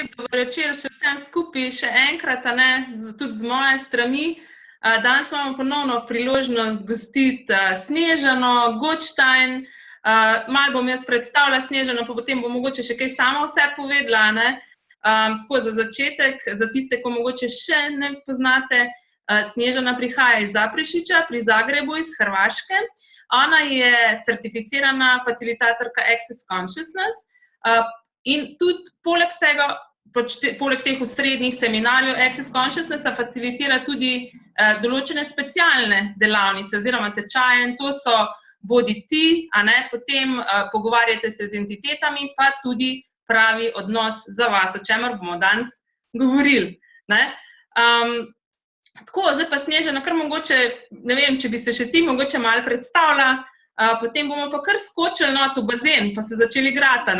lep dober večer še vsem skupaj, še enkrat, tudi z moje strani. Danes imamo ponovno priložnost gostiti Snežano Gottstein. Malo bom jaz predstavila Snežano, pa potem bom mogoče še kaj sama vse povedala. Tako za začetek, za tiste, ko mogoče še ne poznate, Snežana prihaja iz Zaprešića pri Zagrebu, iz Hrvaške. Ona je certificirana facilitatorka Access Consciousness in tudi poleg vsega, poleg teh osrednjih seminarjev Access Consciousnessa facilitira tudi določene specialne delavnice oziroma tečaje, in to so bodi ti, potem pogovarjate se z entitetami, pa tudi pravi odnos za vas, o čemer bomo danes govorili. Tako, zdaj pa Snežana, kar mogoče, ne vem, če bi se še ti mogoče malo predstavila, potem bomo pa kar skočili v bazen, pa se začeli igrati,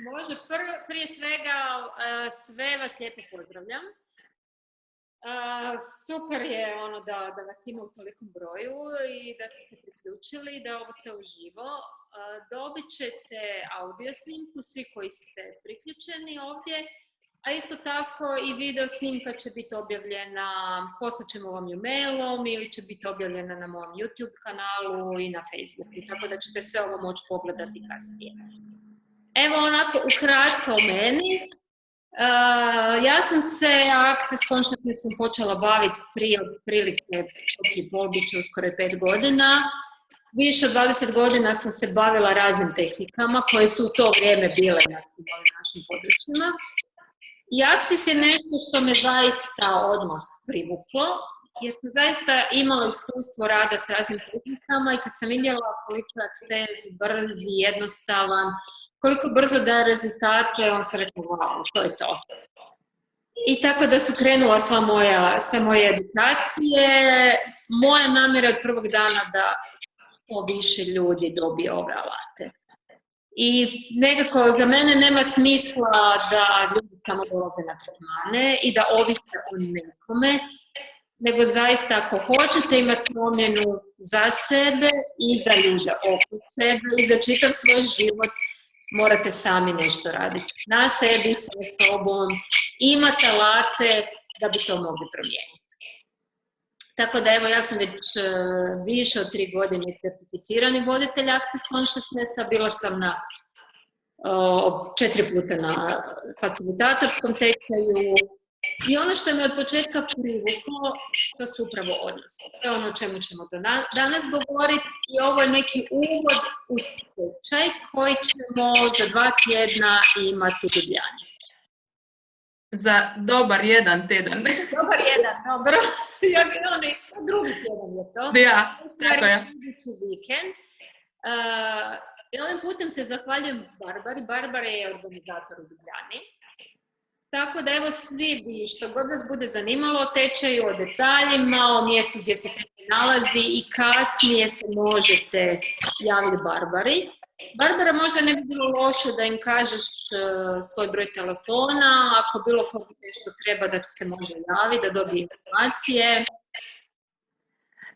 Može, prije svega sve vas lijepo pozdravljam. Super je da vas ima u tolikom broju i da ste se priključili, da ovo sve uživo. Dobit ćete audio snimku, svi koji ste priključeni ovdje, a isto tako i video snimka će biti objavljena, poslaćemo vam ju mailom ili će biti objavljena na mom YouTube kanalu i na Facebooku, tako da ćete sve ovo moći pogledati kasnije. Evo onako ukratko o meni. Ja sam se Access Consciousnessom počela baviti prije otprilike 4,5, bit će uskoro 5 godina. Više od 20 godina sam se bavila raznim tehnikama koje su u to vrijeme bile na svim našim područjima. I Access je nešto što me zaista odmah privuklo, jer sam zaista imala iskustvo rada s raznim tehnikama i kad sam vidjela koliko je Access brz i jednostavan, koliko brzo daje rezultate, on sam rekla, wow, to je to. I tako da su krenula sve moje edukacije. Moja namjera od prvog dana da što više ljudi dobije ove alate. I nekako za mene nema smisla da ljudi samo dolaze na tretmane i da ovise o nekome, nego zaista ako hoćete imati promjenu za sebe i za ljude oko sebe i za čitav svoj život, morate sami nešto raditi. Na sebi, sa sobom, imate alate da bi to mogli promijeniti. Tako da evo, ja sam već više od 3 godine certificirani voditelj Access Consciousnessa, bila sam 4 puta na facilitatorskom tečaju. I ono što me od početka privuklo, to su upravo odnosi. To je ono o čemu ćemo danas govoriti i ovo je neki uvod u tečaj koji ćemo za 2 tjedna imati u Ljubljani. Za dobar jedan teden. Dobar jedan, dobro. Drugi tjedan je to. Ja, tako je. Idući vikend. I ovim putem se zahvaljujem Barbari. Barbara je organizator u Ljubljani. Tako da evo svi bi, što god vas bude zanimalo o tečaju, o detaljima, o mjestu gdje se tečaj nalazi i kasnije se možete javiti Barbari. Barbara, možda ne bi bilo loše da im kažeš svoj broj telefona, ako bilo koga nešto treba da ti se može javiti, da dobije informacije.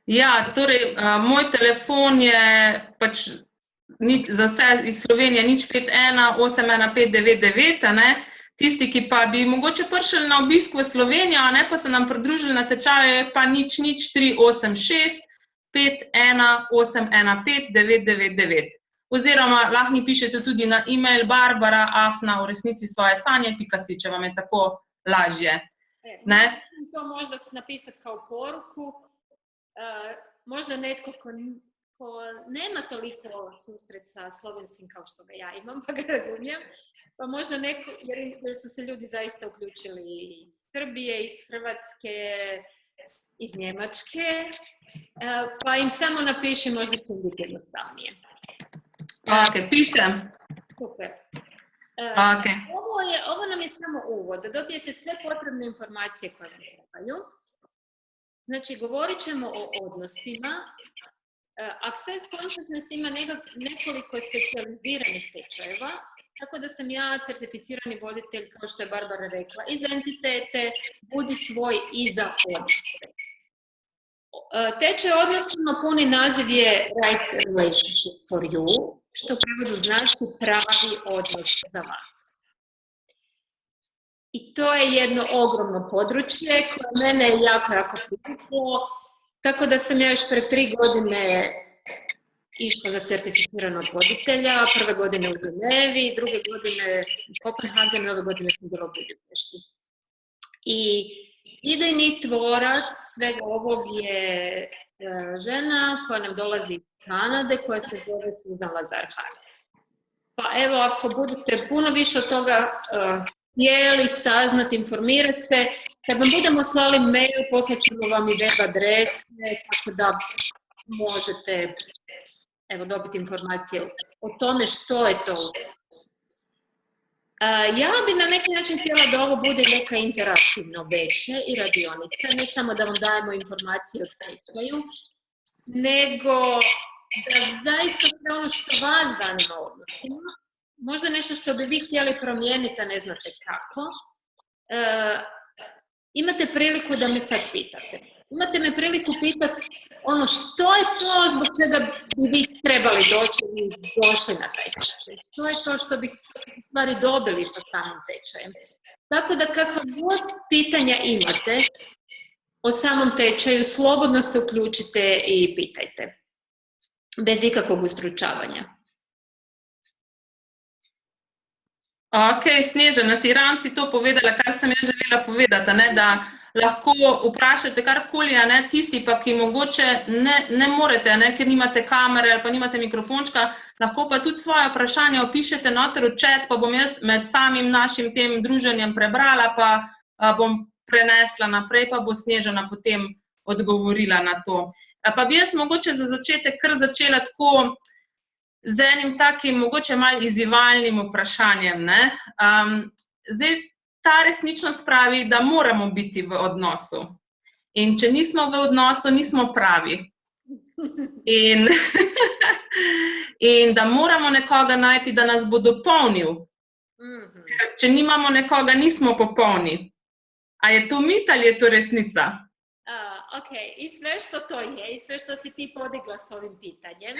Ja, torej, moj telefon je pač za vse iz Slovenije 051 815 999, Tisti, ki pa bi mogoče prišli na obisk v Slovenijo, pa se nam pridružili na tečaju, pa 00386 51815 999. Oziroma, lahko mi pišete tudi na e-mail barbara@uresnicisvojasanje.si, če vam je tako lažje. To možda napisati kao poruku. Možda netko ko nema toliko susret sa slovenskim kao što ga ja imam, pa ga razumijem. Pa možda neko, jer su se ljudi zaista uključili iz Srbije, iz Hrvatske, iz Njemačke, pa im samo napiši, možda će im biti jednostavnije. Ok, pišem. Super. Okay. Ovo nam je samo uvod, da dobijete sve potrebne informacije koje vam trebaju. Znači, govorit ćemo o odnosima. Access Consciousness ima nekoliko specijaliziranih tečajeva, tako da sam ja certificirani voditelj, kao što je Barbara rekla, i za entitete, budi svoj i za odnose. Tečaj odnosima puni naziv je Right Relationship for You, što u prevodu znači pravi odnos za vas. I to je jedno ogromno područje koje mene je jako privuklo, tako da sam ja još pred 3 godine išla za certificiranog voditelja, prve godine u Ženevi, druge godine u Kopenhagenu, ove godine sam bila u Budimpešti. I idejni tvorac svega ovog je žena koja nam dolazi iz Kanade, koja se zove Susan Lazar-Hart. Pa evo, ako budete puno više od toga htjeli saznati, informirati se, kad vam budemo slali mail, poslat ćemo vam i web adrese, tako da možete dobiti informacije o tome što je to. Ja bi na neki način htjela da ovo bude neka interaktivno veće i radionica, ne samo da vam dajemo informacije o tečaju, nego da zaista sve ono što vas zanima o odnosima, možda nešto što bi vi htjeli promijeniti, a ne znate kako, imate priliku da me sad pitate. Imate me priliku pitati ono što je to zbog čega bi vi trebali doći i došli na taj tečaj. Što je to što bi stvari dobili sa samim tečajem. Tako da kakva god pitanja imate o samom tečaju, slobodno se uključite i pitajte. Bez ikakvog ustručavanja. Ok, Snežana, si ravno si to povedala, kar sem jaz želela povedati, ne, da lahko vprašate karkoli, ne, tisti pa, ki mogoče ne morete, ne, ker nimate kamere ali pa nimate mikrofončka, lahko pa tudi svoje vprašanje opišete noter v chat, pa bom jaz med samim našim tem druženjem prebrala, pa bom prenesla naprej, pa bo Snežana potem odgovorila na to. Pa bi jaz mogoče za začetek kar začela tako z enim takim, mogoče malo izzivalnim vprašanjem. Ne? Zdaj, ta resničnost pravi, da moramo biti v odnosu. In če nismo v odnosu, nismo pravi. In da moramo nekoga najti, da nas bo dopolnil. Ker če nimamo nekoga, nismo popolni. A je to mit ali je to resnica? Ok, i sve što to je, i sve što si ti podigla s ovim pitanjem,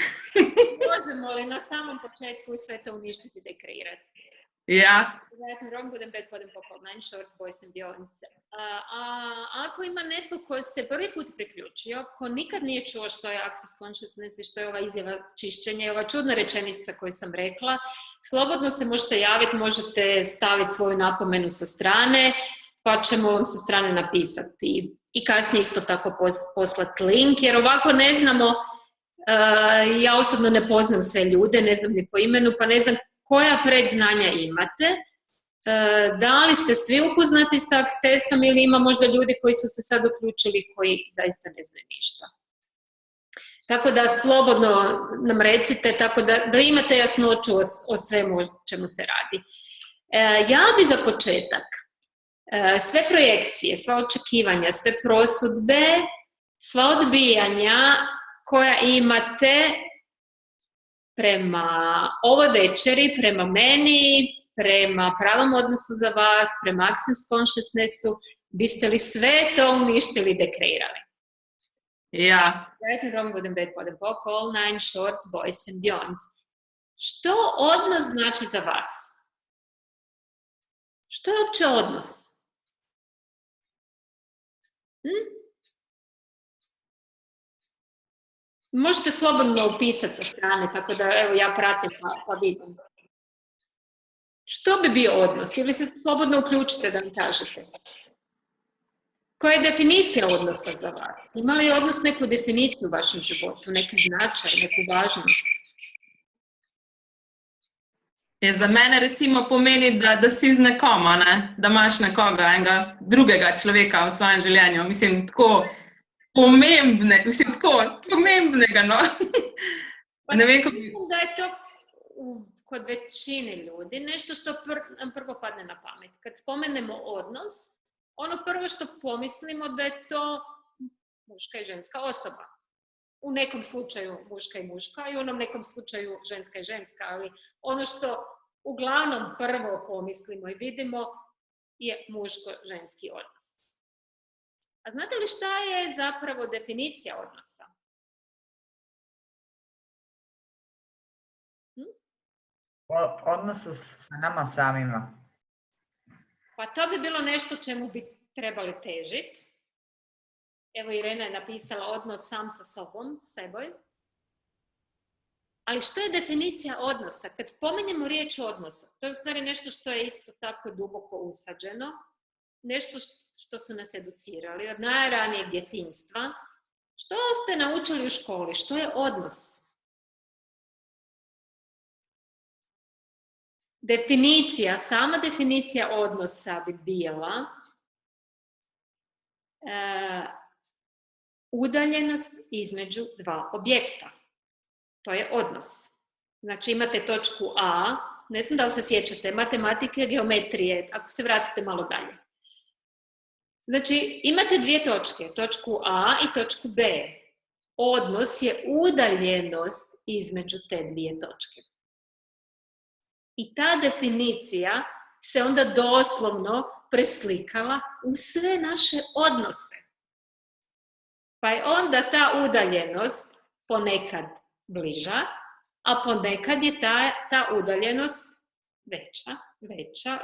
možemo li na samom početku sve to uništiti i dekreirati? Ja. Wrong, good and bad, podem pokol, nine shorts, boys and beyonds. Ako ima netko ko se prvi put priključio, ko nikad nije čuo što je access consciousness i što je ova izjava čišćenja i ova čudna rečenica koju sam rekla, slobodno se možete javiti, možete staviti svoju napomenu sa strane, pa ćemo vam sa strane napisati i kasnije isto tako poslati link, jer ovako ne znamo, ja osobno ne poznam sve ljude, ne znam ni po imenu, pa ne znam koja predznanja imate, da li ste svi upoznati sa Accessom ili ima možda ljudi koji su se sad uključili koji zaista ne znaju ništa. Tako da slobodno nam recite, tako da imate jasnoću o svemu čemu se radi. Ja bi za početak sve projekcije, sva očekivanja, sve prosudbe, sva odbijanja koja imate prema ovoj večeri, prema meni, prema pravom odnosu za vas, prema access consciousnessu, biste li sve to uništili i dekreirali? Ja. Right and wrong, good and bad, podem pokol, all nine shorts, boys and beyonds. Što odnos znači za vas? Što je uopće odnos? Možete slobodno upisati sa strane, tako da evo ja pratim pa vidim. Što bi bio odnos? Ili se slobodno uključite da mi kažete? Koja je definicija odnosa za vas? Ima li odnos neku definiciju u vašem životu, neki značaj, neku važnost? Za mene recimo pomeni, da si z nekom, ne? Da imaš nekoga, enega drugega človeka v svojem življenju. Mislim, tako pomembnega, no. Ne vem, mislim, da je to kod većine ljudi nešto što nam prvo padne na pamet. Kad spomenemo odnos, ono prvo što pomislimo da je to muška i ženska osoba. U nekom slučaju muška i muška i u onom nekom slučaju ženska i ženska, ali ono što uglavnom prvo pomislimo i vidimo je muško-ženski odnos. A znate li šta je zapravo definicija odnosa? Odnosu sa nama samima. Pa to bi bilo nešto čemu bi trebali težiti. Evo Irena je napisala odnos sam sa sobom, seboj. Ali što je definicija odnosa? Kad spomenemo riječ odnosa, to je u stvari nešto što je isto tako duboko usađeno, nešto što su nas educirali od najranijeg djetinjstva. Što ste naučili u školi? Što je odnos? Sama definicija odnosa bi bila udaljenost između dva objekta. To je odnos. Znači imate točku A, ne znam da li se sjećate, matematike, geometrije, ako se vratite malo dalje. Znači imate dvije točke, točku A i točku B. Odnos je udaljenost između te dvije točke. I ta definicija se onda doslovno preslikala u sve naše odnose. Pa je onda ta udaljenost ponekad bliža, a ponekad je ta udaljenost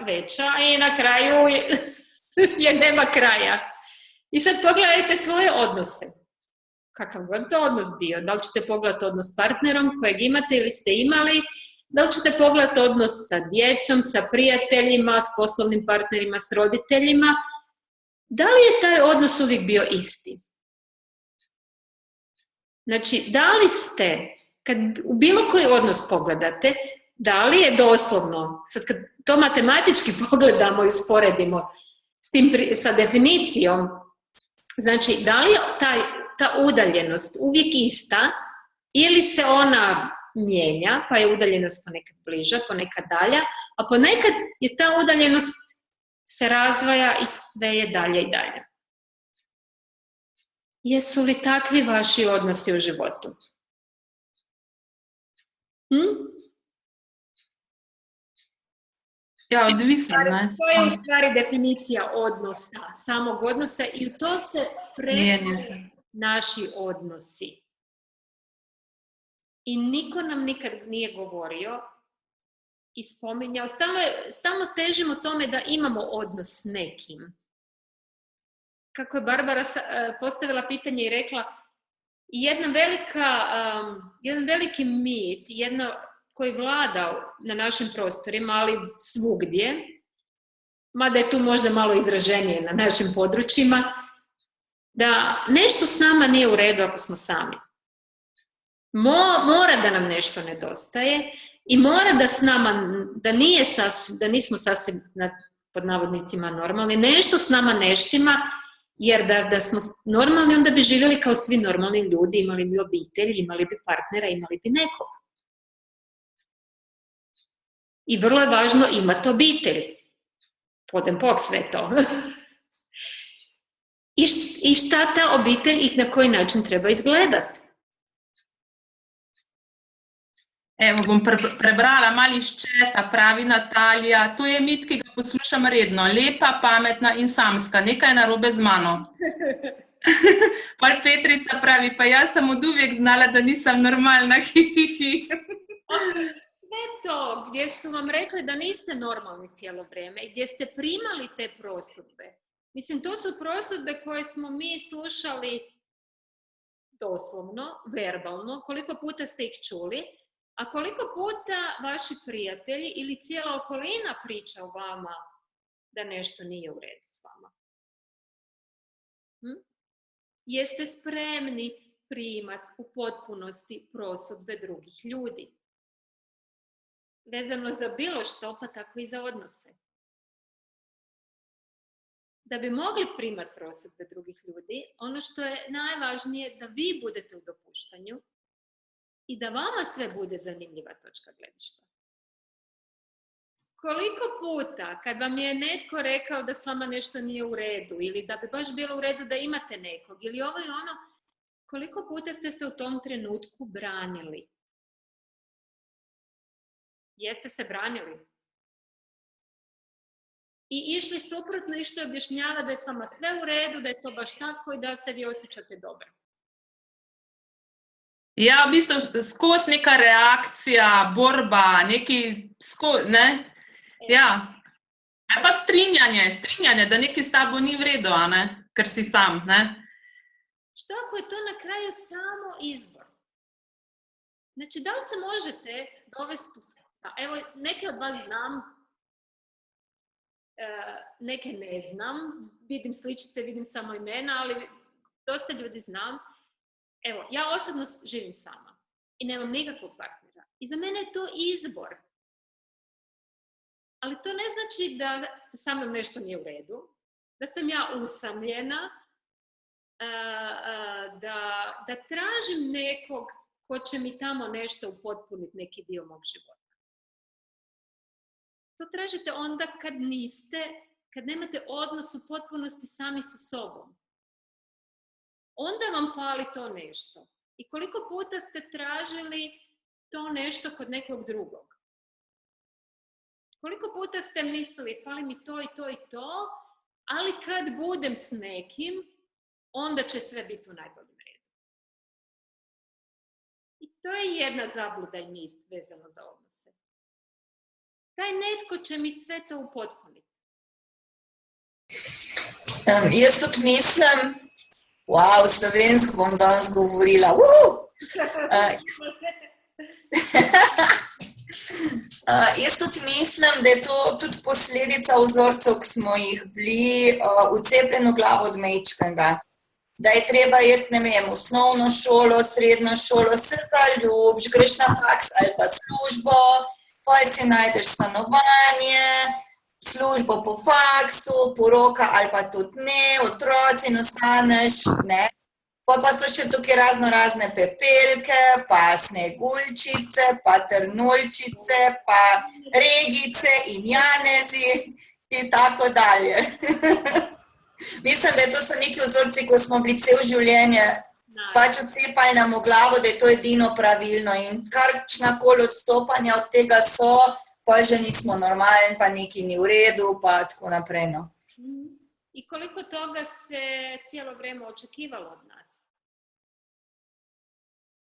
veća i na kraju je nema kraja. I sad pogledajte svoje odnose. Kakav god to odnos bio. Da li ćete pogledati odnos s partnerom kojeg imate ili ste imali, da li ćete pogledati odnos sa djecom, sa prijateljima, s poslovnim partnerima, s roditeljima. Da li je taj odnos uvijek bio isti? Znači, da li ste, kad u bilo koji odnos pogledate, da li je doslovno, sad kad to matematički pogledamo i usporedimo sa definicijom, znači, da li je ta udaljenost uvijek ista ili se ona mijenja, pa je udaljenost ponekad bliža, ponekad dalja, a ponekad je ta udaljenost se razdvaja i sve je dalje i dalje. Jesu li takvi vaši odnosi u životu? Ja, odvisno. To je u stvari definicija odnosa, samog odnosa i u to se prepune naši odnosi. I niko nam nikad nije govorio i spominjao. Stalno težimo tome da imamo odnos s nekim. Kako je Barbara postavila pitanje i rekla, jedan veliki mit, koji vlada na našim prostorima, ali svugdje, mada je tu možda malo izraženije na našim područjima, da nešto s nama nije u redu ako smo sami. Mora da nam nešto nedostaje i mora da s nama, da nismo sasvim pod navodnicima normalni, nešto s nama ne štima, jer da smo normalni, onda bi živjeli kao svi normalni ljudi, imali bi obitelj, imali bi partnera, imali bi nekog. I vrlo je važno imati obitelj. Podem pok sve to. I šta ta obitelj i na koji način treba izgledati? Evo, bom prebrala malo iz četa, pravi Natalija. To je mit, ki ga poslušam redno. Lepa, pametna in samska. Nekaj je narobe z mano. Pol Petrica pravi, pa jaz sem od uvijek znala, da nisem normalna. Sve to gdje su vam rekli da niste normalni cijelo vrijeme i gdje ste primali te prosudbe. Mislim, to su prosudbe koje smo mi slušali doslovno, verbalno. Koliko puta ste ih čuli? A koliko puta vaši prijatelji ili cijela okolina priča o vama da nešto nije u redu s vama? Jeste spremni primati u potpunosti prosudbe drugih ljudi? Vezano za bilo što, pa tako i za odnose. Da bi mogli primati prosudbe drugih ljudi, ono što je najvažnije da vi budete u dopuštanju i da vama sve bude zanimljiva točka gledišta. Koliko puta, kad vam je netko rekao da s vama nešto nije u redu ili da bi baš bilo u redu da imate nekog ili ovo i ono, koliko puta ste se u tom trenutku branili? Jeste se branili? I išli suprotno, išli objašnjava da je s vama sve u redu, da je to baš tako i da se vi osjećate dobro. Ja, v bistvu skozi neka reakcija, borba, neki ne? Ja. A pa strinjanje, da nekaj s tabo ni v redu, a ne? Ker si sam, ne? Što ako je to na kraju samo izbor? Znači, da li se možete dovesti Evo, neke od vas znam, neke ne znam, vidim sličice, vidim samo imena, ali dosta ljudi znam. Evo, ja osobno živim sama i nemam nikakvog partnera. I za mene je to izbor. Ali to ne znači da sa mnom nešto nije u redu, da sam ja usamljena, da tražim nekog ko će mi tamo nešto upotpuniti, neki dio mog života. To tražite onda kad nemate odnos u potpunosti sami sa sobom. Onda vam fali to nešto. I koliko puta ste tražili to nešto kod nekog drugog? Koliko puta ste mislili, fali mi to i to i to, ali kad budem s nekim, onda će sve biti u najboljem redu. I to je jedna zabluda i mit vezano za odnose. Taj netko će mi sve to upotpuniti. Jaz tudi mislim, slovensko bom danes govorila. Jaz tudi mislim, da je to tudi posledica vzorcev, ki smo jih bili vcepljeno glavo od majčkega. Da je treba iti, ne vem, osnovno šolo, srednjo šolo, se zaljubiš, greš na faks ali pa službo, poj si najdeš stanovanje, službo po faksu, poroka ali pa tudi ne, otroci in ostaneš, ne. Pa so še tukaj razne pepelke, pa sneguljčice, pa trnulčice, pa regice in janezi in tako dalje. Mislim, da to so neki vzorci, ko smo bili cel življenje pač odcepali nam v glavo, da je to edino pravilno in karkšnakoli odstopanja od tega so, pa že nismo normalni, pa nekaj ni v redu, pa tako naprej. No. I koliko toga se cijelo vrijeme očekivalo od nas?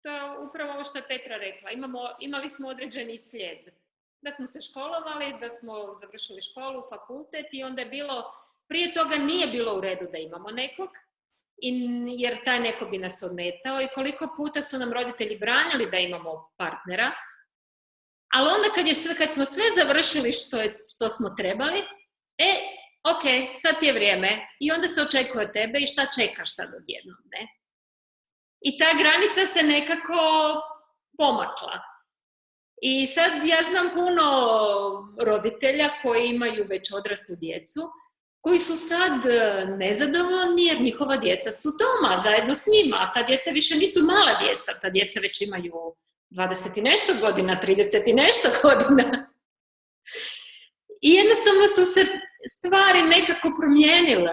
To je upravo ovo što je Petra rekla. Imali smo određeni slijed. Da smo se školovali, da smo završili školu, fakultet i onda je bilo, prije toga nije bilo u redu da imamo nekog, jer taj neko bi nas odmetao i koliko puta su nam roditelji branili da imamo partnera. Ali onda kad smo sve završili što smo trebali, ok, sad ti je vrijeme i onda se očekuje od tebe i šta čekaš sad odjednom, ne? I ta granica se nekako pomakla. I sad ja znam puno roditelja koji imaju već odraslu djecu, koji su sad nezadovoljni jer njihova djeca su doma zajedno s njima, a ta djeca više nisu mala djeca, ta djeca već imaju 20 i nešto godina, 30 i nešto godina. I jednostavno su se stvari nekako promijenile.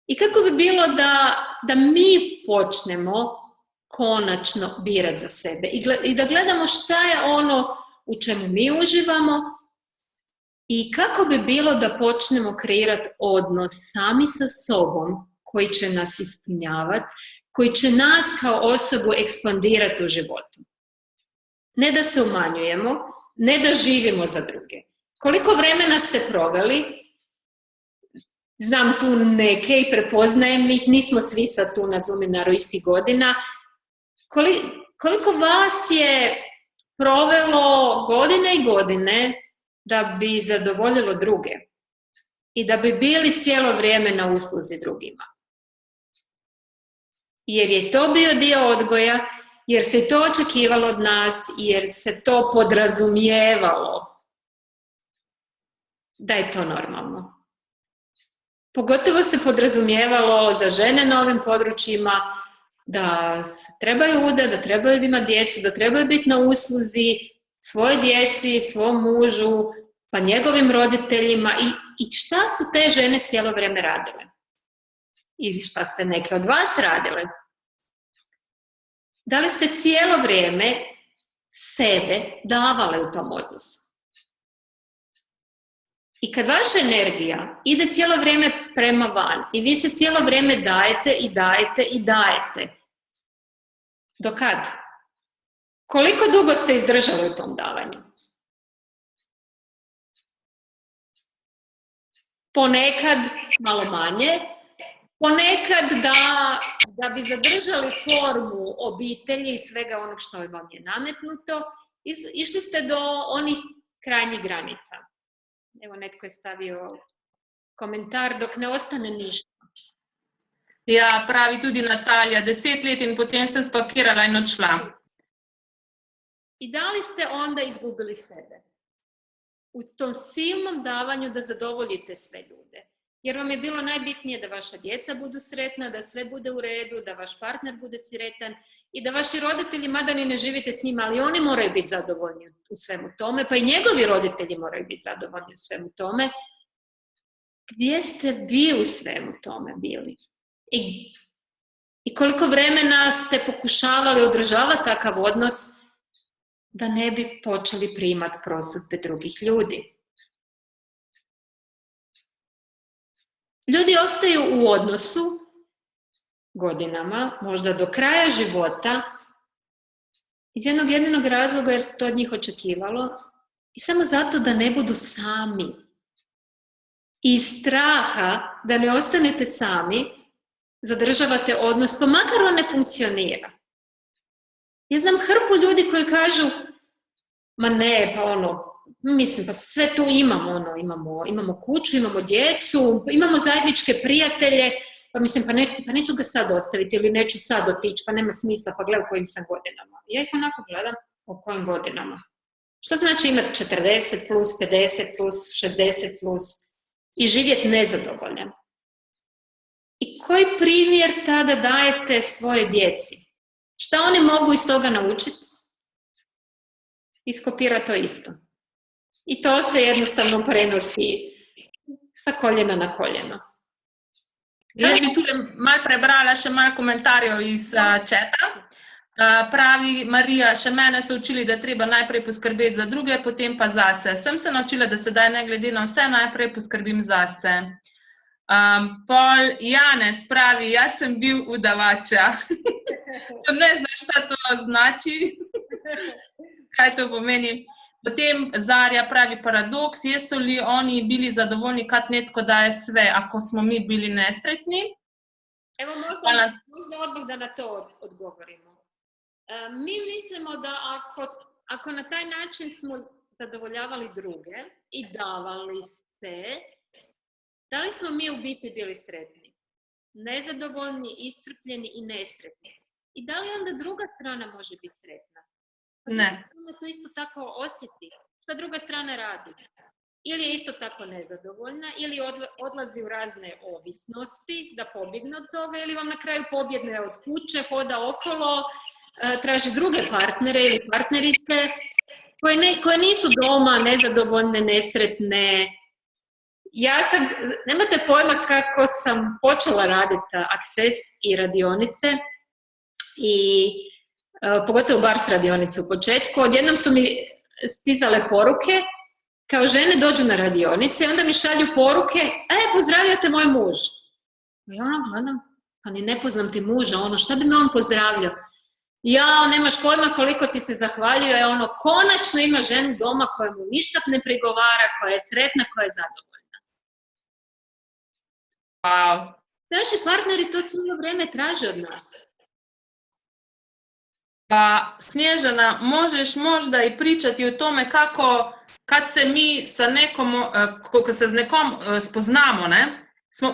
I kako bi bilo da mi počnemo konačno birati za sebe i da gledamo šta je ono u čemu mi uživamo i kako bi bilo da počnemo kreirati odnos sami sa sobom koji će nas ispunjavati, koji će nas kao osobu ekspandirati u životu. Ne da se umanjujemo, ne da živimo za druge. Koliko vremena ste proveli? Znam tu neke i prepoznajem ih, nismo svi sad tu na Zoominaru istih godina. Koliko vas je provelo godine i godine da bi zadovoljilo druge i da bi bili cijelo vrijeme na usluzi drugima? Jer je to bio dio odgoja, jer se to očekivalo od nas, jer se to podrazumijevalo da je to normalno. Pogotovo se podrazumijevalo za žene na ovim područjima da trebaju udati, da trebaju imati djecu, da trebaju biti na usluzi svojoj djeci, svom mužu, pa njegovim roditeljima. I šta su te žene cijelo vrijeme radile? Ili šta ste neke od vas radile? Da li ste cijelo vrijeme sebe davale u tom odnosu? I kad vaša energija ide cijelo vrijeme prema van i vi se cijelo vrijeme dajete i dajete i dajete, do kad? Koliko dugo ste izdržali u tom davanju? ponekad malo manje, ponekad da bi zadržali formu obitelji i svega onog što vam je nametnuto, išli ste do onih krajnjih granica. Evo, netko je stavio komentar, dok ne ostane ništa. Ja, pravi tudi Natalija, 10 let in potem se spakirala in odšla. I da li ste onda izgubili sebe? U tom silnom davanju da zadovoljite sve ljude. Jer vam je bilo najbitnije da vaša djeca budu sretna, da sve bude u redu, da vaš partner bude sretan i da vaši roditelji, mada ni ne živite s njima, ali oni moraju biti zadovoljni u svemu tome, pa i njegovi roditelji moraju biti zadovoljni u svemu tome. Gdje ste vi u svemu tome bili? I koliko vremena ste pokušavali održavati takav odnos da ne bi počeli primati prosudbe drugih ljudi? Ljudi ostaju u odnosu godinama, možda do kraja života, iz jednog jedinog razloga jer se to od njih očekivalo i samo zato da ne budu sami. I iz straha da ne ostanete sami, zadržavate odnos, pa makar on ne funkcionira. Ja znam hrpu ljudi koji kažu, ma ne, pa mislim, pa sve tu imamo, imamo kuću, imamo djecu, imamo zajedničke prijatelje, pa mislim, pa neću ga sad ostaviti ili neću sad otići, pa nema smisla, pa gledaj u kojim sam godinama. Ja ih onako gledam, o kojim godinama. Što znači imati 40 plus, 50 plus, 60 plus i živjeti nezadovoljan? I koji primjer tada dajete svoje djeci? Šta oni mogu iz toga naučiti? Iskopira to isto. I to se jednostavno prenosi sa koljena na koljeno. Jaz bi tudi malo prebrala še malo komentarjev iz četa. Pravi Marija, še mene so učili, da treba najprej poskrbeti za druge, potem pa zase. Sem se naučila, da sedaj ne glede na vse najprej poskrbim zase. Pol Janez pravi, jaz sem bil udavača. To ne znaš, šta to znači. Kaj to pomeni? Potem Zarja pravi paradoks, jesu li oni bili zadovoljni kad netko daje sve, ako smo mi bili nesretni? Evo možda odmah da na to odgovorimo. Mi mislimo da ako na taj način smo zadovoljavali druge i davali se, da li smo mi u biti bili sretni? Nezadovoljni, iscrpljeni i nesretni. I da li onda druga strana može biti sretna? Ne. Ona to isto tako osjeti. Šta druga strana radi? Ili je isto tako nezadovoljna, ili odlazi u razne ovisnosti da pobjegne od toga, ili vam na kraju pobjegne od kuće, hoda okolo, traži druge partnere ili partnerice koje nisu doma, nezadovoljne, nesretne. Nemate pojma kako sam počela raditi Access i radionice i pogotovo Bars radionicu u početku. Odjednom su mi stizale poruke, kao žene dođu na radionice i onda mi šalju poruke, pozdravio te moj muž. I gledam, pa ni ne poznam ti muža, šta bi me on pozdravljao? Nemaš pojma koliko ti se zahvaljuje, konačno ima ženu doma koja mu ništa ne prigovara, koja je sretna, koja je zadovoljna. Wow. Naši partneri to cijelo vrijeme traže od nas. Pa, Snježana, možeš možda i pričati o tome kako, kad se mi sa nekom, ko se z nekom spoznamo, ne?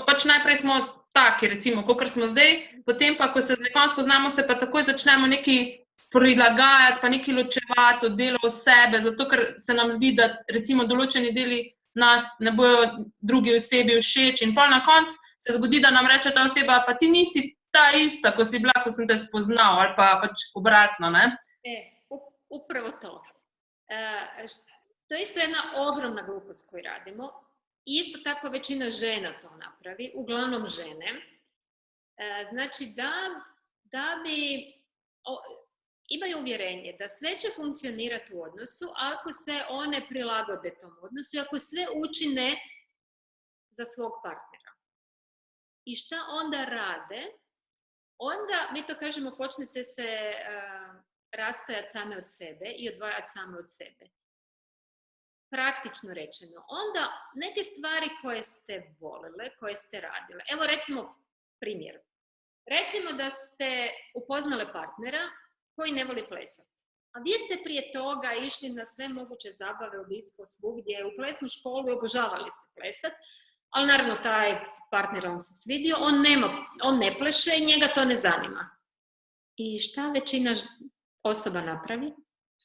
Pač najprej smo taki, recimo, kakor smo zdaj, potem pa, ko se z nekom spoznamo, se pa takoj začnemo nekaj prilagajati, pa nekaj ločevati od delov sebe, zato ker se nam zdi, da recimo določeni deli nas ne bojo drugi osebi všeč in pol na koncu se zgodi, da nam reče ta oseba, pa ti nisi ta ista, ko si bila, ko sem te spoznal, ali pa pač obratno, ne? Upravo to. To je isto jedna ogromna glupost koju radimo. Isto tako većina žena to napravi, uglavnom žene. Znači da bi imaju uvjerenje da sve će funkcionirati u odnosu ako se one prilagode tom odnosu i ako sve učine za svog partnera. I šta onda rade? Onda, mi to kažemo, počnete se rastajati same od sebe i odvajati same od sebe. praktično rečeno, onda neke stvari koje ste volile, koje ste radile, evo recimo primjer. Recimo da ste upoznale partnera koji ne voli plesati. A vi ste prije toga išli na sve moguće zabave u disko svugdje, u plesnu školu i obožavali ste plesat, ali naravno taj partner vam se svidio, on ne pleše i njega to ne zanima. I šta većina osoba napravi?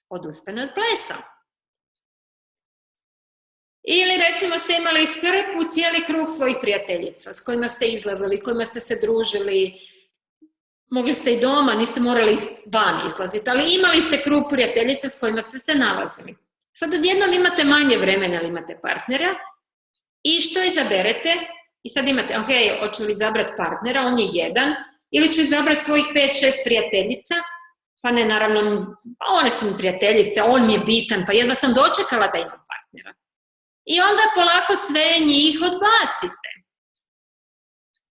Odustane od plesa. Ili recimo ste imali hrpu, cijeli krug svojih prijateljica s kojima ste izlazili, kojima ste se družili, mogli ste i doma, niste morali van izlaziti, ali imali ste krug prijateljica s kojima ste se nalazili. Sad odjednom imate manje vremena, ali imate partnera i što izaberete? I sad imate, ok, hoću li izabrati partnera, on je jedan, ili ću izabrati svojih 5-6 prijateljica, pa ne, naravno, one su mi prijateljice, on mi je bitan, pa jedva sam dočekala da imam partnera. I onda polako sve njih odbacite.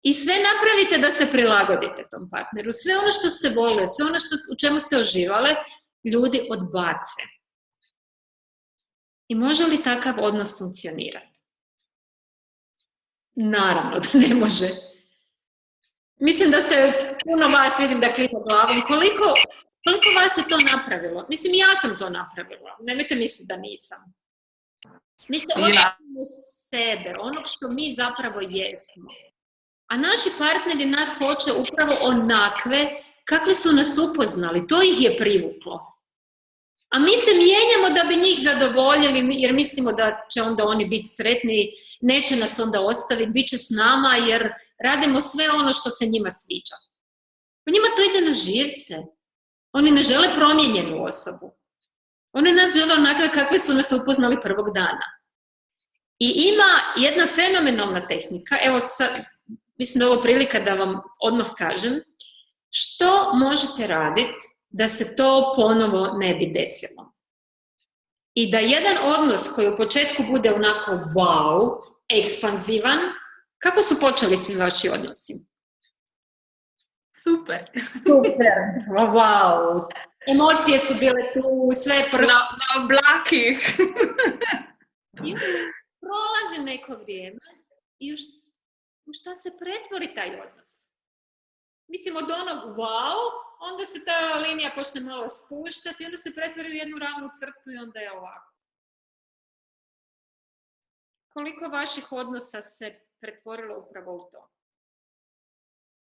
I sve napravite da se prilagodite tom partneru. Sve ono što ste volili, sve ono u čemu ste uživale, ljudi odbace. I može li takav odnos funkcionirati? Naravno da ne može. Mislim da se puno vas, vidim da klima glavom, koliko vas je to napravilo? Mislim, ja sam to napravila. Nemojte misliti da nisam. Mi se odnosimo sebe, onog što mi zapravo jesmo. A naši partneri nas hoće upravo onakve kakve su nas upoznali. To ih je privuklo. A mi se mijenjamo da bi njih zadovoljili, jer mislimo da će onda oni biti sretni, neće nas onda ostaviti, bit će s nama, jer radimo sve ono što se njima sviđa. Pa njima to ide na živce. Oni ne žele promijenjenu osobu. Oni nas žele onakve kakve su nas upoznali prvog dana. I ima jedna fenomenalna tehnika, evo sad, mislim da je ovo prilika da vam odmah kažem, što možete raditi da se to ponovo ne bi desilo. I da jedan odnos koji u početku bude onako wow, ekspanzivan, kako su počeli svi vaši odnosi? Super. Super, wow. Emocije su bile tu, sve pršlo. Na oblakih. I onda prolazi neko vrijeme i u šta se pretvori taj odnos? Mislim, od onog wow, onda se ta linija počne malo spuštati, onda se pretvori u jednu ravnu crtu i onda je ovako. Koliko vaših odnosa se pretvorilo upravo u to?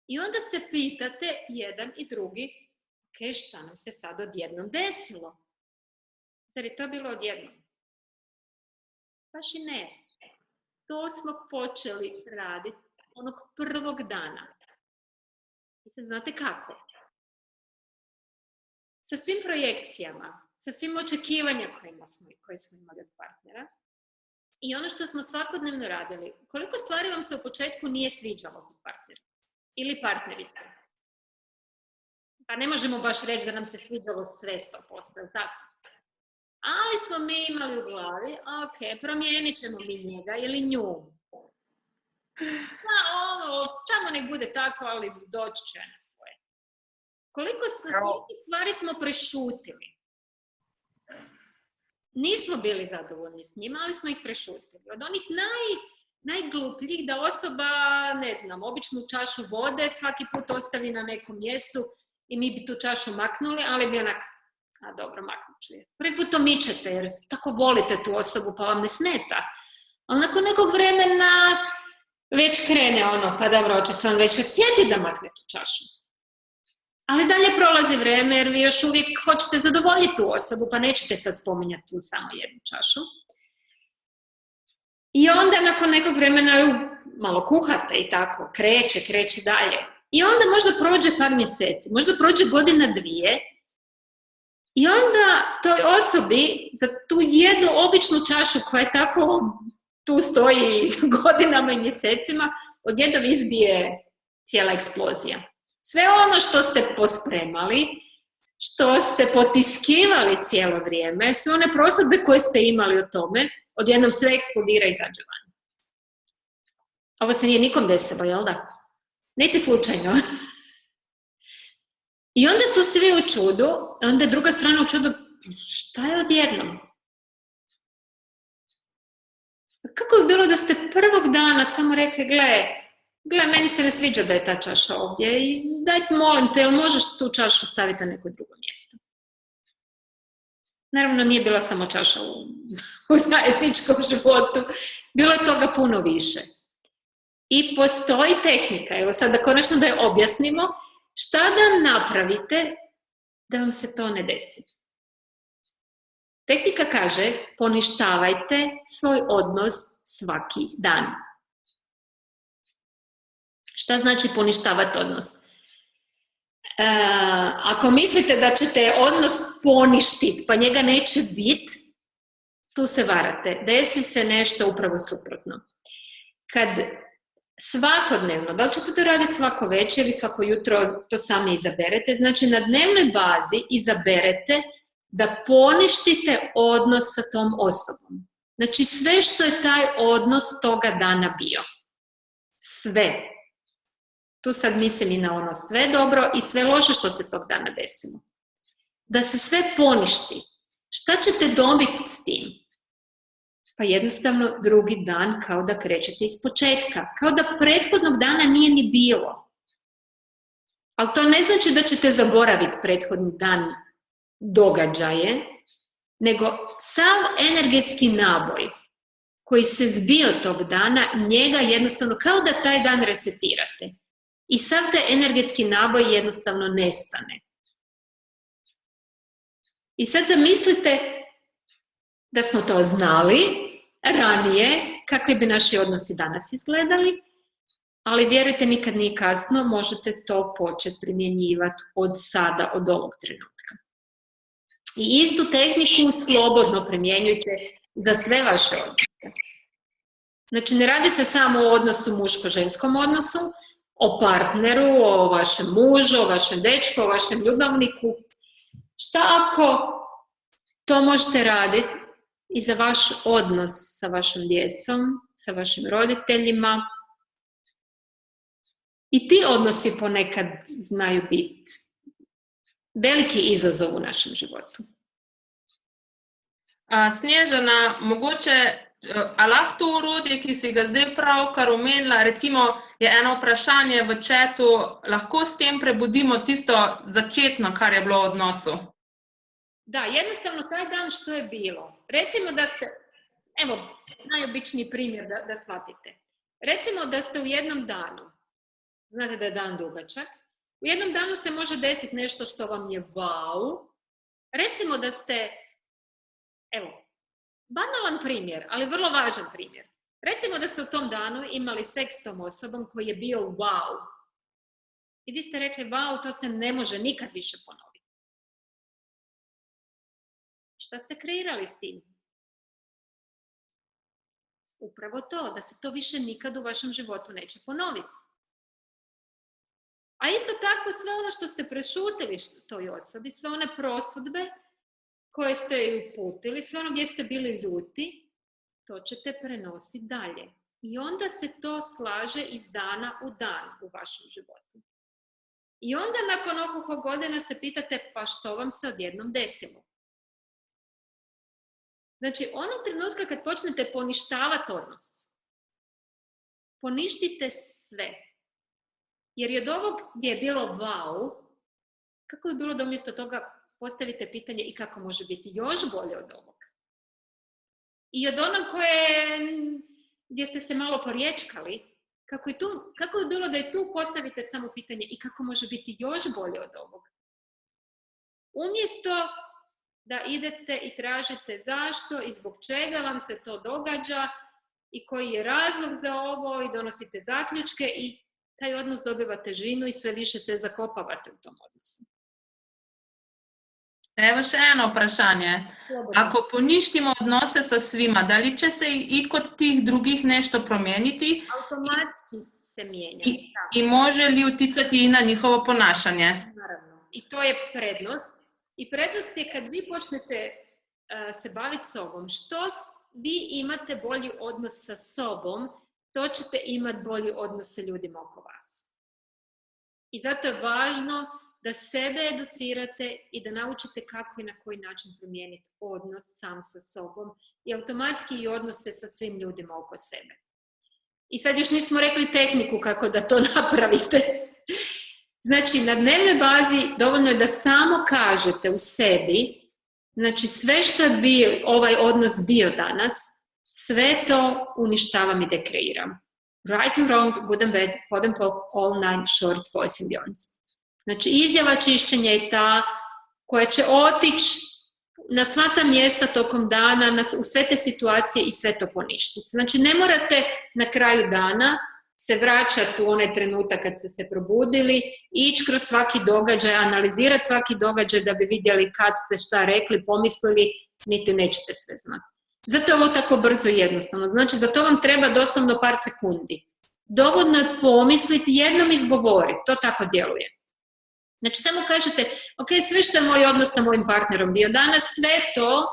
I onda se pitate jedan i drugi, ok, šta nam se sad odjednom desilo? Zar je to bilo odjednom? Baš i ne. To smo počeli raditi onog prvog dana. I sad znate kako? Sa svim projekcijama, sa svim očekivanja koje smo imali od partnera i ono što smo svakodnevno radili, koliko stvari vam se u početku nije sviđalo kod partnera ili partnerice? Pa ne možemo baš reći da nam se sviđalo sve 100%, je tako? Ali smo mi imali u glavi, ok, promijenit ćemo mi njega ili nju. Samo nek bude tako, ali doći će na svoje. Koliko stvari smo prešutili. Nismo bili zadovoljni s njima, ali smo ih prešutili. Od onih najglupljih da osoba, ne znam, običnu čašu vode svaki put ostavi na nekom mjestu i mi bi tu čašu maknuli, ali bi onak, a dobro, maknut ću je. Prvi put to mičete jer tako volite tu osobu pa vam ne smeta. Ali nakon nekog vremena već krene pa dobro, hoće se on već sjeti da makne tu čašu. Ali dalje prolazi vreme jer vi još uvijek hoćete zadovoljiti tu osobu, pa nećete sad spominjati tu samo jednu čašu. I onda nakon nekog vremena ju malo kuhate i tako, kreće dalje. I onda možda prođe par mjeseci, možda prođe godina, dvije, i onda toj osobi za tu jednu običnu čašu koja je tako tu stoji godinama i mjesecima, odjednom izbije cijela eksplozija. Sve ono što ste pospremali, što ste potiskivali cijelo vrijeme, sve one prosudbe koje ste imali o tome, odjednom sve eksplodira i izađe van. Ovo se nije nikom desilo, jel da? Niti slučajno. I onda su svi u čudu, onda je druga strana u čudu, šta je odjednom? kako bi bilo da ste prvog dana samo rekli, gle, meni se ne sviđa da je ta čaša ovdje i daj molim te, jel možeš tu čašu staviti na neko drugo mjesto? Naravno, nije bila samo čaša u zajedničkom životu, bilo je toga puno više. I postoji tehnika, evo sada konačno da je objasnimo, šta da napravite da vam se to ne desi. Tehnika kaže, poništavajte svoj odnos svaki dan. Šta znači poništavati odnos? Ako mislite da ćete odnos poništiti, pa njega neće biti, tu se varate. Desi se nešto upravo suprotno. Kad svakodnevno, da li ćete to raditi svako večer ili svako jutro, to sami izaberete, znači na dnevnoj bazi izaberete da poništite odnos sa tom osobom. Znači sve što je taj odnos toga dana bio. Sve. Tu sad mislim i na ono sve dobro i sve loše što se tog dana desilo. Da se sve poništi. Šta ćete dobiti s tim? Pa jednostavno drugi dan kao da krećete iz početka. Kao da prethodnog dana nije ni bilo. Ali to ne znači da ćete zaboraviti prethodni dan događaje, nego sav energetski naboj koji se zbio tog dana, njega jednostavno kao da taj dan resetirate. I sav taj energetski naboj jednostavno nestane. I sad zamislite da smo to znali ranije, kakvi bi naši odnosi danas izgledali, ali vjerujte, nikad nije kasno, možete to početi primjenjivati od sada, od ovog trenutka. I istu tehniku slobodno primjenjujte za sve vaše odnose. Znači, ne radi se samo o odnosu muško-ženskom odnosu, o partneru, o vašem mužu, o vašem dečku, o vašem ljubavniku. Šta ako to možete raditi i za vaš odnos sa vašom djecom, sa vašim roditeljima? I ti odnosi ponekad znaju biti veliki izazov u našem životu. Snežana, mogoče, a lahko to orodje, ki si ga zdaj pravkar omenila, recimo je eno vprašanje v chatu, lahko s tem prebudimo tisto začetno, kar je bilo v odnosu? Da, jednostavno taj dan što je bilo. Recimo da ste, evo, najobičniji primjer da shvatite. Recimo da ste u jednom danu, znate da je dan dugačak, u jednom danu se može desiti nešto što vam je wow. Recimo da ste, evo, banalan primjer, ali vrlo važan primjer. Recimo da ste u tom danu imali seks s tom osobom koji je bio wow. I vi ste rekli, wow, to se ne može nikad više ponoviti. Šta ste kreirali s tim? Upravo to, da se to više nikad u vašem životu neće ponoviti. A isto tako sve ono što ste prešutili toj osobi, sve one prosudbe koje ste ju uputili, sve ono gdje ste bili ljuti, to ćete prenositi dalje. I onda se to slaže iz dana u dan u vašem životu. I onda nakon okoliko godina se pitate, pa što vam se odjednom desilo? Znači, onog trenutka kad počnete poništavati odnos, poništite sve. Jer i od ovog gdje je bilo wow, kako bi bilo da umjesto toga postavite pitanje i kako može biti još bolje od ovog? I od onog gdje ste se malo porječkali, kako bi bilo da i tu postavite samo pitanje i kako može biti još bolje od ovog? Umjesto da idete i tražite zašto i zbog čega vam se to događa i koji je razlog za ovo i donosite zaključke i taj odnos dobiva težinu i sve više se zakopavate u tom odnosu. Evo še eno vprašanje. Ako poništimo odnose sa svima, da li će se i kod tih drugih nešto promijeniti? Automatski se mijenja. I može li uticati i na njihovo ponašanje? Naravno. I to je prednost. I prednost je kad vi počnete se baviti sobom. Što vi imate bolji odnos sa sobom, to ćete imati bolji odnos sa ljudima oko vas. I zato je važno da sebe educirate i da naučite kako i na koji način promijeniti odnos sam sa sobom, i automatski i odnose sa svim ljudima oko sebe. I sad još nismo rekli tehniku kako da to napravite. Znači, na dnevnoj bazi dovoljno je da samo kažete u sebi, znači sve što je ovaj odnos bio danas, sve to uništavam i dekreiram. Right and wrong, good and bad, pod and pok, all nine shorts, boys and beyonds. Znači, izjava čišćenja je ta koja će otići na sva ta mjesta tokom dana, u sve te situacije i sve to poništiti. Znači, ne morate na kraju dana se vraćati u onaj trenutak kad ste se probudili, ići kroz svaki događaj, analizirati svaki događaj da bi vidjeli kad ste šta rekli, pomislili, niti nećete sve znati. Zato je ovo tako brzo i jednostavno. Znači, za to vam treba doslovno par sekundi. Dovoljno je pomisliti, jednom izgovoriti. To tako djeluje. Znači, samo kažete, ok, sve što je moj odnos sa mojim partnerom bio danas, sve to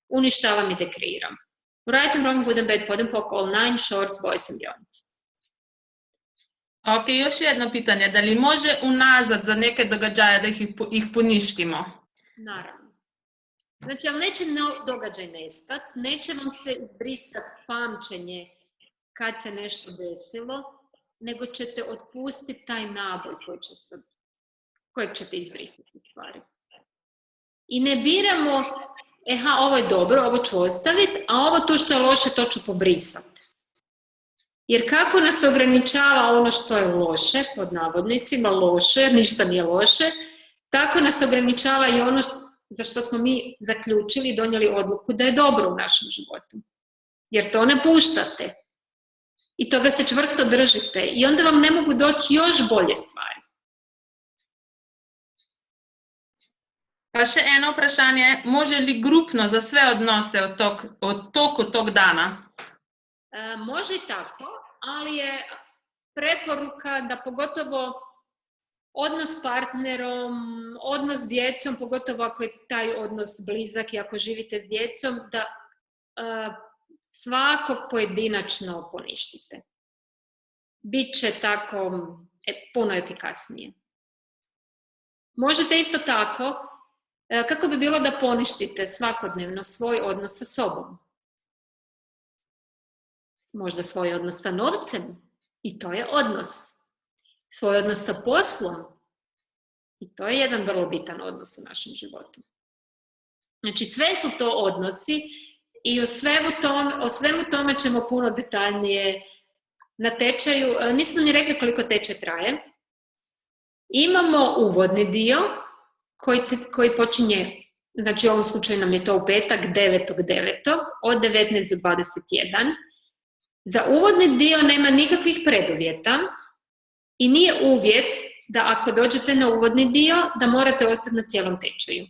uništavam i dekreiram. Right and wrong, good and bad, pod and pok, all nine shorts, boys and beyonds. Ok, još jedno pitanje. Da li može unazad za neke događaje da ih poništimo? Naravno. Znači, ali neće događaj nestati, neće vam se izbrisati pamćenje kad se nešto desilo, nego ćete otpustiti taj naboj kojeg ćete izbrisati stvari. I ne biramo, ovo je dobro, ovo ću ostaviti, a ovo to što je loše, to ću pobrisati. Jer kako nas ograničava ono što je loše, pod navodnicima loše, jer ništa nije loše, tako nas ograničava i ono za što smo mi zaključili i donijeli odluku da je dobro u našem životu. Jer to ne puštate. I toga se čvrsto držite. I onda vam ne mogu doći još bolje stvari. Pa še eno vprašanje, može li grupno za sve odnose od toku tog dana? Može i tako, ali je preporuka da pogotovo odnos s partnerom, odnos s djecom, pogotovo ako je taj odnos blizak i ako živite s djecom, da svakog pojedinačno poništite. Biće tako puno efikasnije. Možete isto tako, kako bi bilo da poništite svakodnevno svoj odnos sa sobom. Možda svoj odnos sa novcem, i to je odnos. Svoj odnos sa poslom, i to je jedan vrlo bitan odnos u našem životu. Znači, sve su to odnosi i o svemu tome ćemo puno detaljnije na tečaju. Nismo ni rekli koliko tečaj traje. Imamo uvodni dio koji počinje, znači u ovom slučaju nam je to u petak 9.9. od 19 do 21. Za uvodni dio nema nikakvih preduvjeta i nije uvjet da ako dođete na uvodni dio da morate ostati na cijelom tečaju.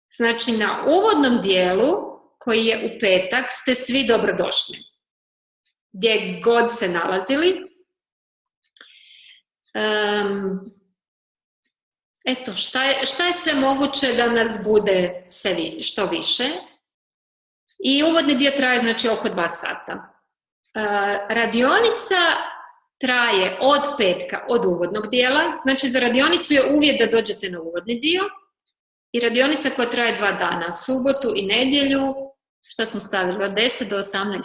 Znači, na uvodnom dijelu koji je u petak ste svi dobrodošli. Gdje god se nalazili. Eto, šta je sve moguće da nas bude što više? I uvodni dio traje, znači, oko 2 sata. Radionica traje od petka, od uvodnog dijela. Znači, za radionicu je uvjet da dođete na uvodni dio. I radionica koja traje 2 dana, subotu i nedjelju, šta smo stavili, od 10 do 18?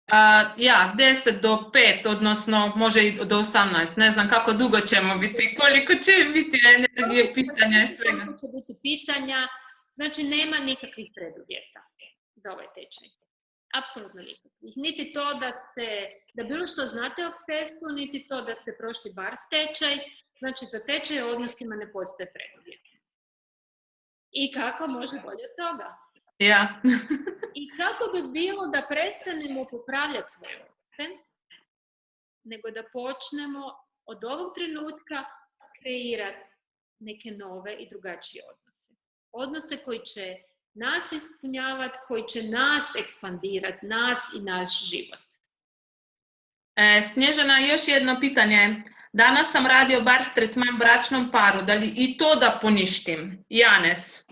10 do 5, odnosno može i do 18. Ne znam kako dugo ćemo biti, koliko će biti energije, pitanja i svega. Koliko će biti pitanja, znači nema nikakvih preduvjeta za ovaj tečaj. Apsolutno nikakvih. Niti to da bilo što znate o Accessu, niti to da ste prošli bar tečaj. Znači, za tečaj o odnosima ne postoje preduvjeti. I kako može bolje od toga? Ja. I kako bi bilo da prestanemo popravljati svoje odnose, nego da počnemo od ovog trenutka kreirati neke nove i drugačije odnose. Odnose koji će nas ispunjavati, koji će nas ekspandirati, nas i naš život. Snježana, još jedno pitanje. Danas sam radio bar s tretman bračnom paru, da li i to da poništim? Janes.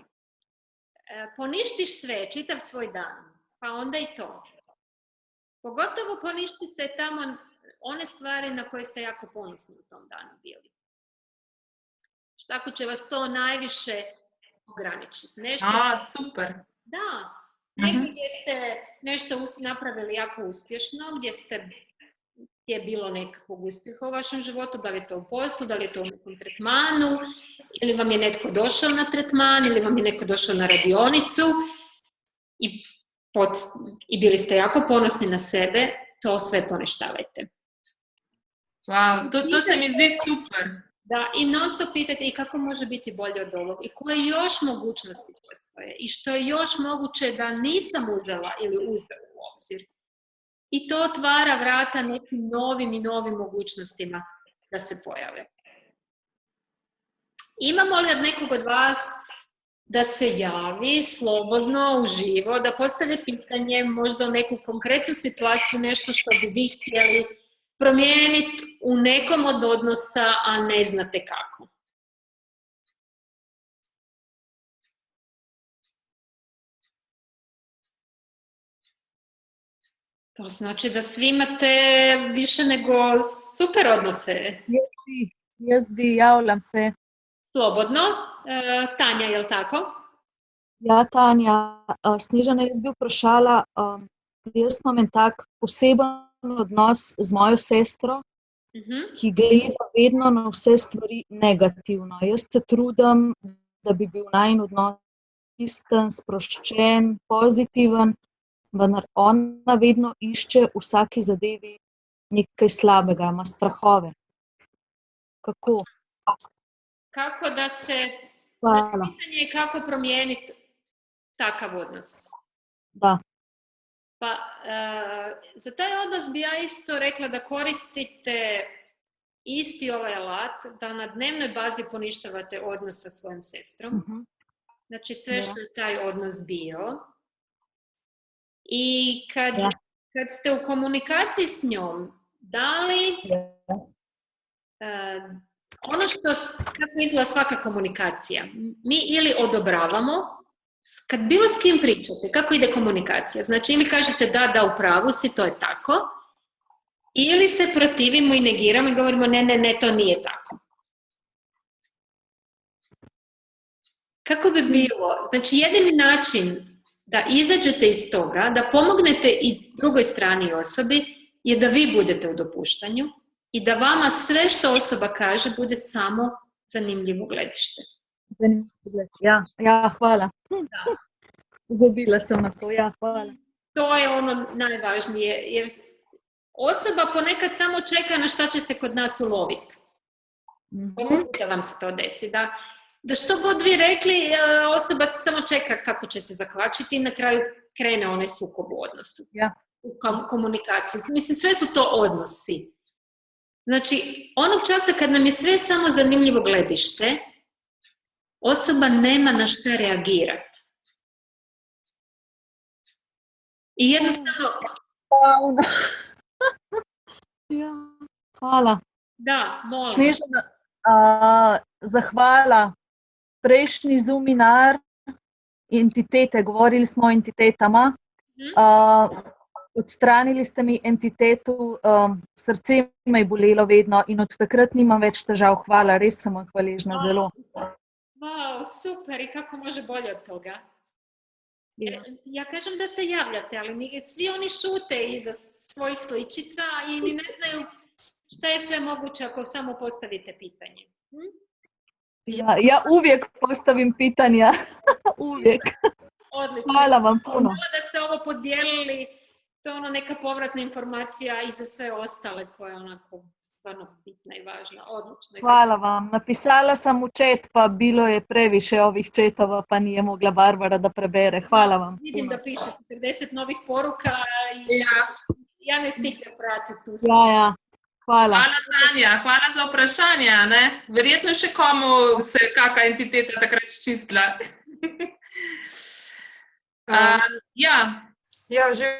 Poništiš sve, čitav svoj dan, pa onda i to. Pogotovo poništite tamo one stvari na koje ste jako ponosni u tom danu bili. Tako će vas to najviše ograničiti. Super. Da, Negdje gdje ste nešto napravili jako uspješno, gdje je bilo nekakvog uspjeha u vašem životu, da li je to u poslu, da li je to u nekom tretmanu, ili vam je netko došao na tretman, ili vam je netko došao na radionicu i bili ste jako ponosni na sebe, to sve poništavajte. Wow, to se mi zdi super. Da, i non stop pitajte i kako može biti bolje od ovog i koje još mogućnosti postoje i što je još moguće da nisam uzela ili uzela u obzir. I to otvara vrata nekim novim i novim mogućnostima da se pojave. Imamo li od nekog od vas da se javi slobodno, uživo, da postavi pitanje, možda u neku konkretnu situaciju, nešto što bi vi htjeli promijeniti u nekom od odnosa, a ne znate kako? To znači da svi imate više nego super odnose. Jaz bi, javljam se. Slobodno. Tanja, je li tako? Ja, Tanja, Snežana, jaz bi vprašala, jaz imam en tak poseben odnos z mojo sestro, ki gleda vedno na vse stvari negativno. Jaz se trudim, da bi bil najin odnos isten, sproščen, pozitiven, vendar ona vedno išče v vsaki zadevi nekaj slabega, ima strahove. Kako? Kako da se... Hvala. Pitanje je kako promijeniti takav odnos. Da. Pa za taj odnos bi ja isto rekla da koristite isti ovaj alat, da na dnevnoj bazi poništavate odnos sa svojom sestrom. Znači sve što je taj odnos bio. I kad ste u komunikaciji s njom, da li ono kako izgleda svaka komunikacija, mi ili odobravamo, kad bilo s kim pričate, kako ide komunikacija? Znači, ili kažete da, u pravu si, to je tako, ili se protivimo i negiramo i govorimo ne, to nije tako. Kako bi bilo? Znači, jedini način da izađete iz toga, da pomognete i drugoj strani osobi, je da vi budete u dopuštanju i da vama sve što osoba kaže bude samo zanimljivo gledište. Ja, hvala. Zabila sam na to, hvala. To je ono najvažnije, jer osoba ponekad samo čeka na šta će se kod nas uloviti. Da vam se to desi, da što god vi rekli, osoba samo čeka kako će se zakvačiti i na kraju krene onaj sukob u odnosu. U komunikaciji. Mislim, sve su to odnosi. Znači, onog časa kad nam je sve samo zanimljivo gledište, osoba nema na šta reagirati. I jednostavno... Hvala. Da, molim. Snežana, zahvala. Prejšnji zuminar entitete, govorili smo o entitetama, odstranili ste mi entitetu, srce me je bolelo vedno in od takrat nimam več težav. Hvala, res sem hvaležna zelo. Wow, super, i kako može bolje od toga? Ja kažem da se javljate, ali svi oni šute iza svojih sličica i ni ne znaju šta je sve moguće ako samo postavite pitanje. Ja uvijek postavim pitanja, uvijek. Odlično. Hvala vam puno. Hvala da ste ovo podijelili, to je neka povratna informacija i za sve ostale koja je onako stvarno bitna i važna. Odlično. Hvala vam. Napisala sam u chat, pa bilo je previše ovih chatova, pa nije mogla Barbara da prebere. Hvala vam. Vidim da piše 40 novih poruka i ja ne stignem pratiti tu se. Hvala. Hvala, Tanja. Hvala za vprašanje. Verjetno še komu se je kakšna entiteta takrat čistila. Že.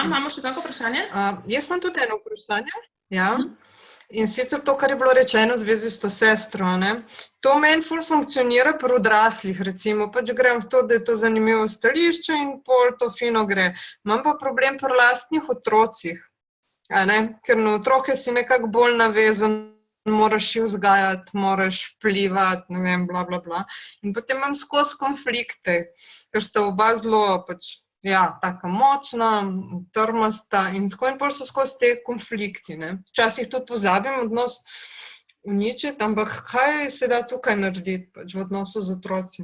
Imamo še kako vprašanje? Jaz imam tudi eno vprašanje. In sicer to, kar je bilo rečeno v zvezi s to sestro. To meni ful funkcionira pri odraslih, recimo. Pač grem v to, da je to zanimivo stališče in pol to fino gre. Imam pa problem pri lastnih otrocih. Ker na otroke si nekako bolj navezan moraš jih vzgajati, moraš vplivati, ne vem, bla, bla, bla. In potem imam skozi konflikte, ker sta oba zelo pač, ja, taka močna, trmasta in tako in pol so skozi te konflikti, ne. Včasih tudi pozabim odnos uničiti, ampak kaj se da tukaj narediti pač v odnosu z otroci?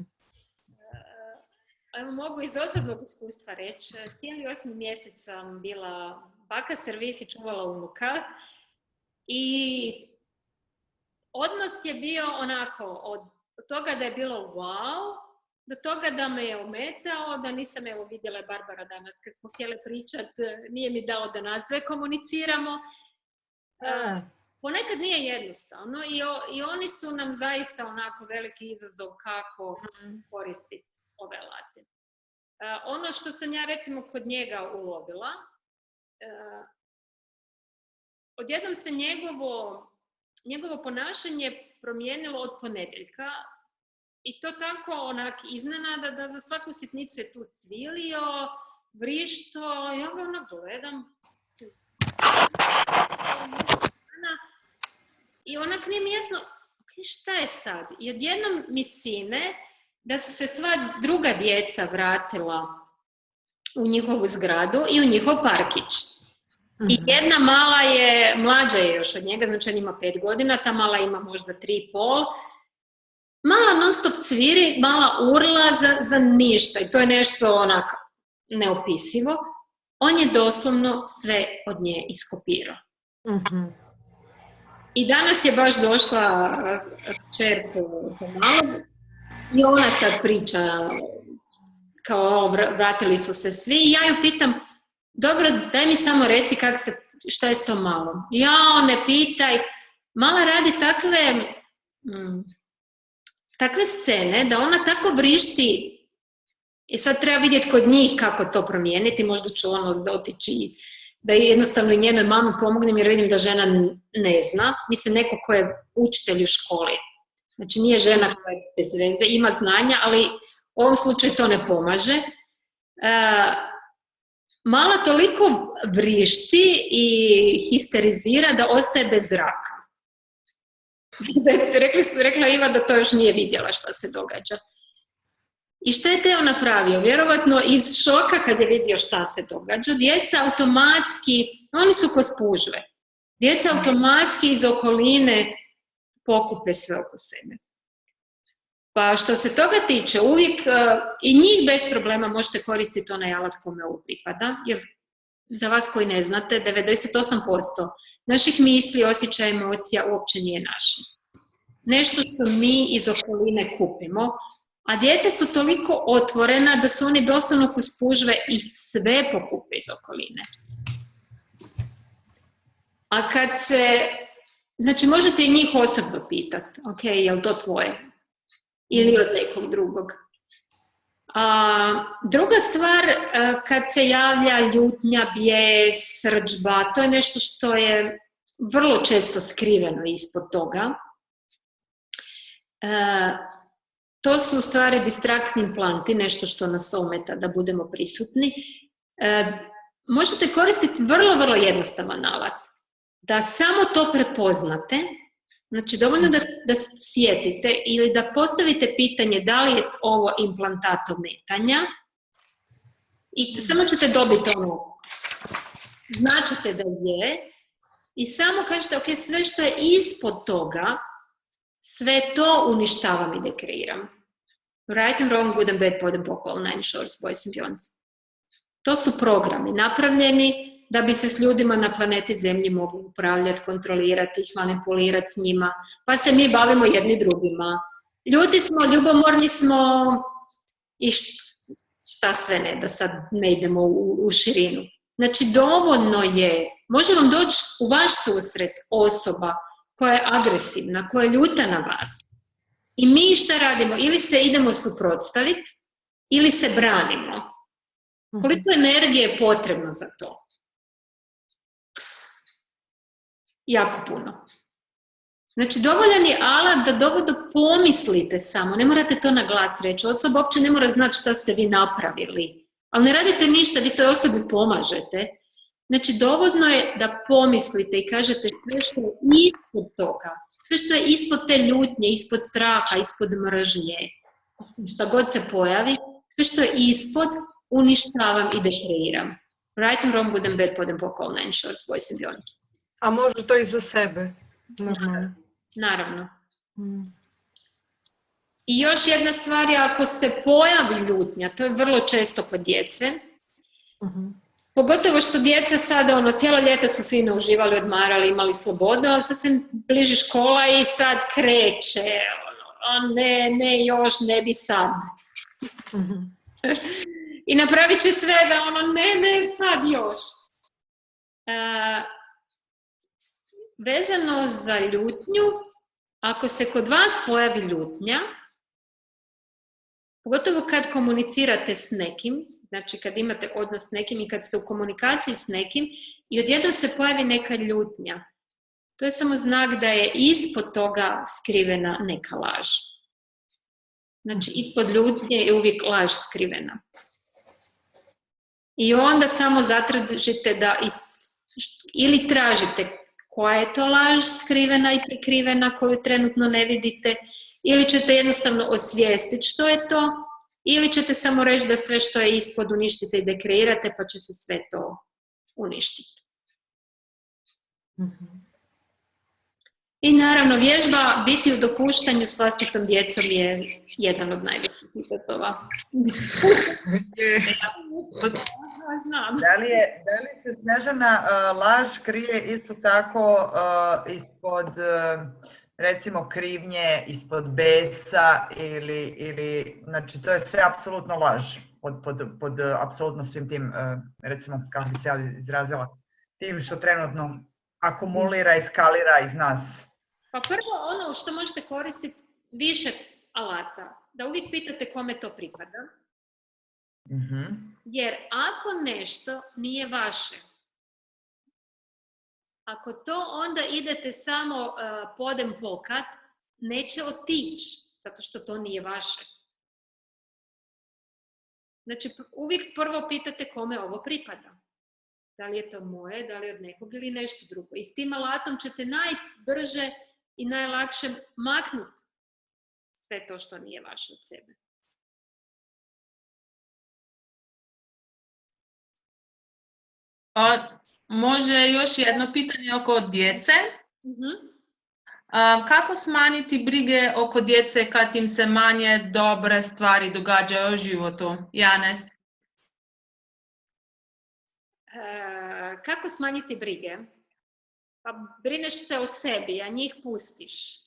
Evo, mogu iz osobnog iskustva reći, cijeli 8. mjesec sam bila baka servis i čuvala unuka i odnos je bio onako od toga da je bilo wow, do toga da me je ometao, da nisam evo vidjela Barbara danas kad smo htjeli pričati, nije mi dao da nas dve komuniciramo. Ponekad nije jednostavno i oni su nam zaista onako veliki izazov kako koristiti ove alate. Ono što sam ja recimo kod njega ulovila, odjednom se njegovo ponašanje promijenilo od ponedjeljka i to tako onak iznenada da za svaku sitnicu je tu cvilio, vrišto, ja ga onak gledam i onak nije mi jasno, šta je sad? I odjednom mi sine da su se sva druga djeca vratila u njihovu zgradu i u njihov parkić. I jedna mala je, mlađa je još od njega, znači on ima 5 godina, ta mala ima možda 3,5. Mala non stop cviri, mala urla za ništa i to je nešto onako neopisivo. On je doslovno sve od nje iskopirao. I danas je baš došla kćer po malog i ona sad priča kao vratili su se svi i ja ju pitam, dobro, daj mi samo reci šta je s tom malom. Ja, ne pitaj. Mala radi takve scene da ona tako vrišti i sad treba vidjeti kod njih kako to promijeniti, možda ću otići da jednostavno i njenoj mami pomognem jer vidim da žena ne zna. Mislim, neko ko je učitelj u školi. Znači, nije žena koja je bez veze, ima znanja, ali u ovom slučaju to ne pomaže. Mala toliko vrišti i histerizira da ostaje bez zraka. Rekla Iva da to još nije vidjela šta se događa. I šta je Teo napravio? Vjerovatno iz šoka kad je vidio šta se događa, djeca automatski, oni su ko spužve, djeca automatski iz okoline pokupe sve oko sebe. Pa što se toga tiče, uvijek i njih bez problema možete koristiti onaj alat kome ovo pripada, jer za vas koji ne znate, 98% naših misli, osjećaja, emocija uopće nije naše. Nešto što mi iz okoline kupimo, a djeca su toliko otvorena da su oni doslovno ko spužve i sve pokupe iz okoline. A kad se, znači možete i njih osobno pitati, ok, je li to tvoje? Ili od nekog drugog. Druga stvar, kad se javlja ljutnja, bijes, srdžba, to je nešto što je vrlo često skriveno ispod toga. To su u stvari distraktni implanti, nešto što nas ometa da budemo prisutni. Možete koristiti vrlo, vrlo jednostavan alat. Da samo to prepoznate, znači dovoljno da sjetite ili da postavite pitanje da li je ovo implantat ometanja i samo ćete dobiti značite da je i samo kažete ok, sve što je ispod toga, sve to uništavam i dekreiram. Right and wrong, good and bad, pod and pokol, nine shorts, boys and beyonds. To su programi napravljeni da bi se s ljudima na planeti Zemlji mogli upravljati, kontrolirati ih, manipulirati s njima, pa se mi bavimo jedni drugima. Ljudi smo, ljubomorni smo i šta sve ne, da sad ne idemo u širinu. Znači, dovoljno je, može vam doći u vaš susret osoba koja je agresivna, koja je ljuta na vas. I mi šta radimo? Ili se idemo suprotstaviti, ili se branimo. Koliko energije je potrebno za to? Jako puno. Znači, dovoljan je alat da dovoljno pomislite samo, ne morate to na glas reći, osoba uopće ne mora znati šta ste vi napravili, ali ne radite ništa, vi toj osobi pomažete, Znači, dovoljno je da pomislite i kažete sve što je ispod toga, sve što je ispod te ljutnje, ispod straha, ispod mržnje, šta god se pojavi, sve što je ispod, uništavam i dekreiram. Right and wrong, good and bad, podem pokol, nine shorts, boys and beyond. A može to i za sebe, normalno. Naravno. I još jedna stvar je ako se pojavi ljutnja, to je vrlo često kod djece, pogotovo što djeca sada, cijelo ljeto su fino uživali, odmarali, imali slobodu, ali sad se bliži škola i sad kreće, ne još, ne bi sad. I napravit će sve da ne sad još. Vezano za ljutnju, ako se kod vas pojavi ljutnja, pogotovo kad komunicirate s nekim, znači kad imate odnos s nekim i kad ste u komunikaciji s nekim i odjednom se pojavi neka ljutnja, to je samo znak da je ispod toga skrivena neka laž. Znači ispod ljutnje je uvijek laž skrivena. I onda samo zatražite da ili tražite koja je to laž skrivena i prikrivena koju trenutno ne vidite, ili ćete jednostavno osvijestiti što je to, ili ćete samo reći da sve što je ispod uništite i dekreirate pa će se sve to uništiti. I naravno vježba biti u dopuštanju s vlastitom djecom je jedan od najvećih izazova. Znam. Da li se Snežana laž krije isto tako ispod recimo krivnje, ispod besa ili znači to je sve apsolutno laž pod apsolutno svim tim, recimo kako bi se ja izrazila, tim što trenutno akumulira, eskalira iz nas. Pa prvo ono što možete koristiti više alata, da uvijek pitate kome to pripada. Jer ako nešto nije vaše, ako to onda idete samo podem pokat, neće otići, zato što to nije vaše. Znači, uvijek prvo pitate kome ovo pripada. Da li je to moje, da li je od nekog ili nešto drugo. I s tim alatom ćete najbrže i najlakše maknuti sve to što nije vaše od sebe. Može još jedno pitanje oko djece. Kako smanjiti brige oko djece kad im se manje dobre stvari događaju u životu? Janez? Kako smanjiti brige? Pa brineš se o sebi, a njih pustiš.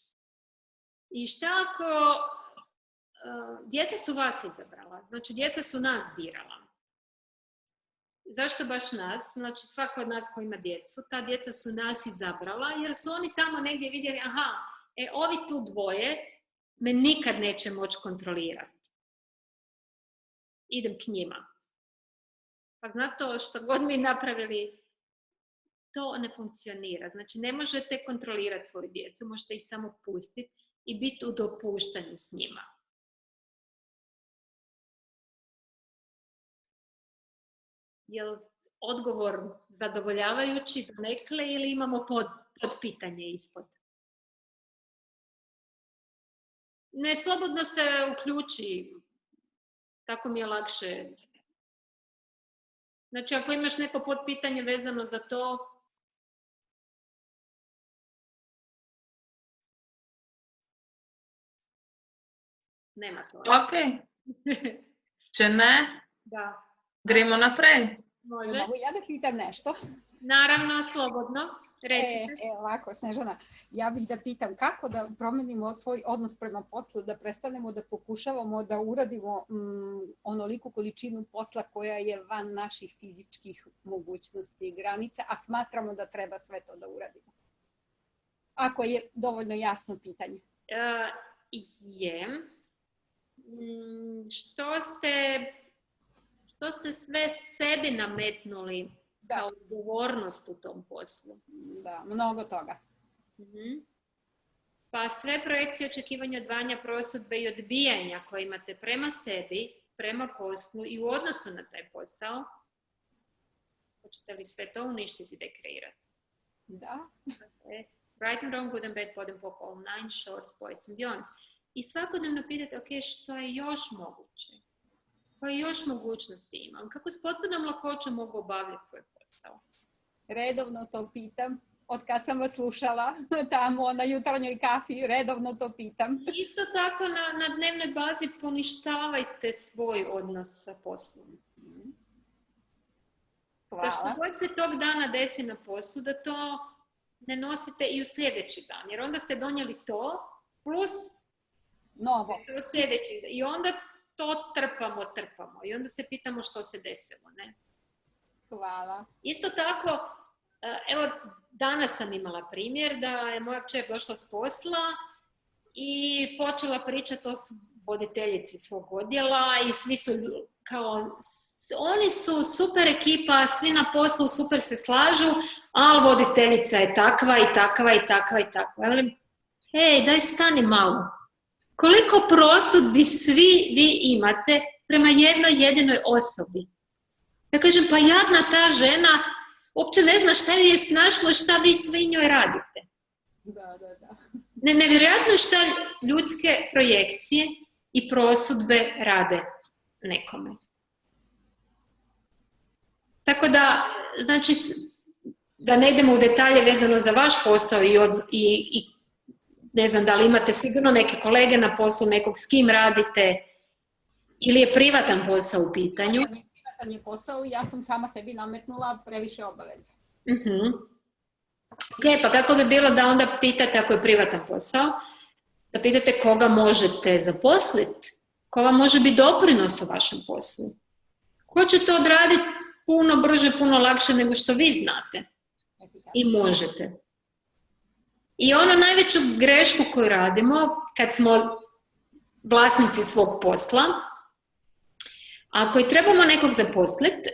I šta ako djeca su vas izabrala? Znači, djeca su nas birala. Zašto baš nas? Znači, svako od nas koji ima djecu, ta djeca su nas izabrala, jer su oni tamo negdje vidjeli, ovi tu dvoje me nikad neće moći kontrolirati. Idem k njima. Pa znate, što god mi napravili, to ne funkcionira. Znači, ne možete kontrolirati svoju djecu, možete ih samo pustiti i biti u dopuštanju s njima. Je li odgovor zadovoljavajući donekle ili imamo podpitanje ispod? Ne, slobodno se uključi. Tako mi je lakše. Znači, ako imaš neko podpitanje vezano za to, nema to. Ok. Če ne, da. Gremo naprej. Može. Mogu ja da pitam nešto? Naravno, slobodno. Recite. Ovako, Snežana, ja bih da pitam kako da promenimo svoj odnos prema poslu, da prestanemo da pokušavamo da uradimo onoliku količinu posla koja je van naših fizičkih mogućnosti i granica, a smatramo da treba sve to da uradimo. Ako je dovoljno jasno pitanje. Što ste sve sebi nametnuli kao odgovornost u tom poslu? Da, mnogo toga. Pa sve projekcije, očekivanja, odvajanja, prosudbe i odbijanja koje imate prema sebi, prema poslu i u odnosu na taj posao, Hoćete li sve to uništiti, dekreirati? Da. Right and wrong, good and bad, podem poko, all nine shorts, boys and beyonds. I svakodnevno pitate, ok, što je još moguće? Koje još mogućnosti imam? Kako s potpunom lakoćom mogu obavljati svoj posao? Redovno to pitam. Od kad sam vas slušala tamo na jutarnjoj kafi, redovno to pitam. Isto tako na dnevnoj bazi poništavajte svoj odnos sa poslom. Hvala. Da što god se tog dana desi na poslu, da to ne nosite i u sljedeći dan. Jer onda ste donijeli to plus novo. Od sljedećeg. I onda to trpamo. I onda se pitamo što se desilo. Ne? Hvala. Isto tako, evo, danas sam imala primjer da je moja kćer došla s posla i počela pričati o voditeljici svog odjela i svi su kao, oni su super ekipa, svi na poslu super se slažu, ali voditeljica je takva i takva i takva i takva. Ja velim, hej, daj stani malo. Koliko prosudbi svi vi imate prema jednoj jedinoj osobi? Ja kažem, pa jadna ta žena uopće ne zna šta ju je snašlo, šta vi svi njoj radite. Da. Nevjerojatno šta ljudske projekcije i prosudbe rade nekome. Tako da, znači, da ne idemo u detalje vezano za vaš posao i ne znam da li imate sigurno neke kolege na poslu, nekog s kim radite, ili je privatan posao u pitanju. Privatan je posao i ja sam sama sebi nametnula previše obaveze. Ok, pa kako bi bilo da onda pitate, ako je privatan posao, da pitate koga možete zaposliti, ko vam može biti doprinos u vašem poslu. Ko će to odraditi puno brže, puno lakše nego što vi znate i možete. I ono najveću grešku koju radimo kad smo vlasnici svog posla, ako i trebamo nekog zaposliti,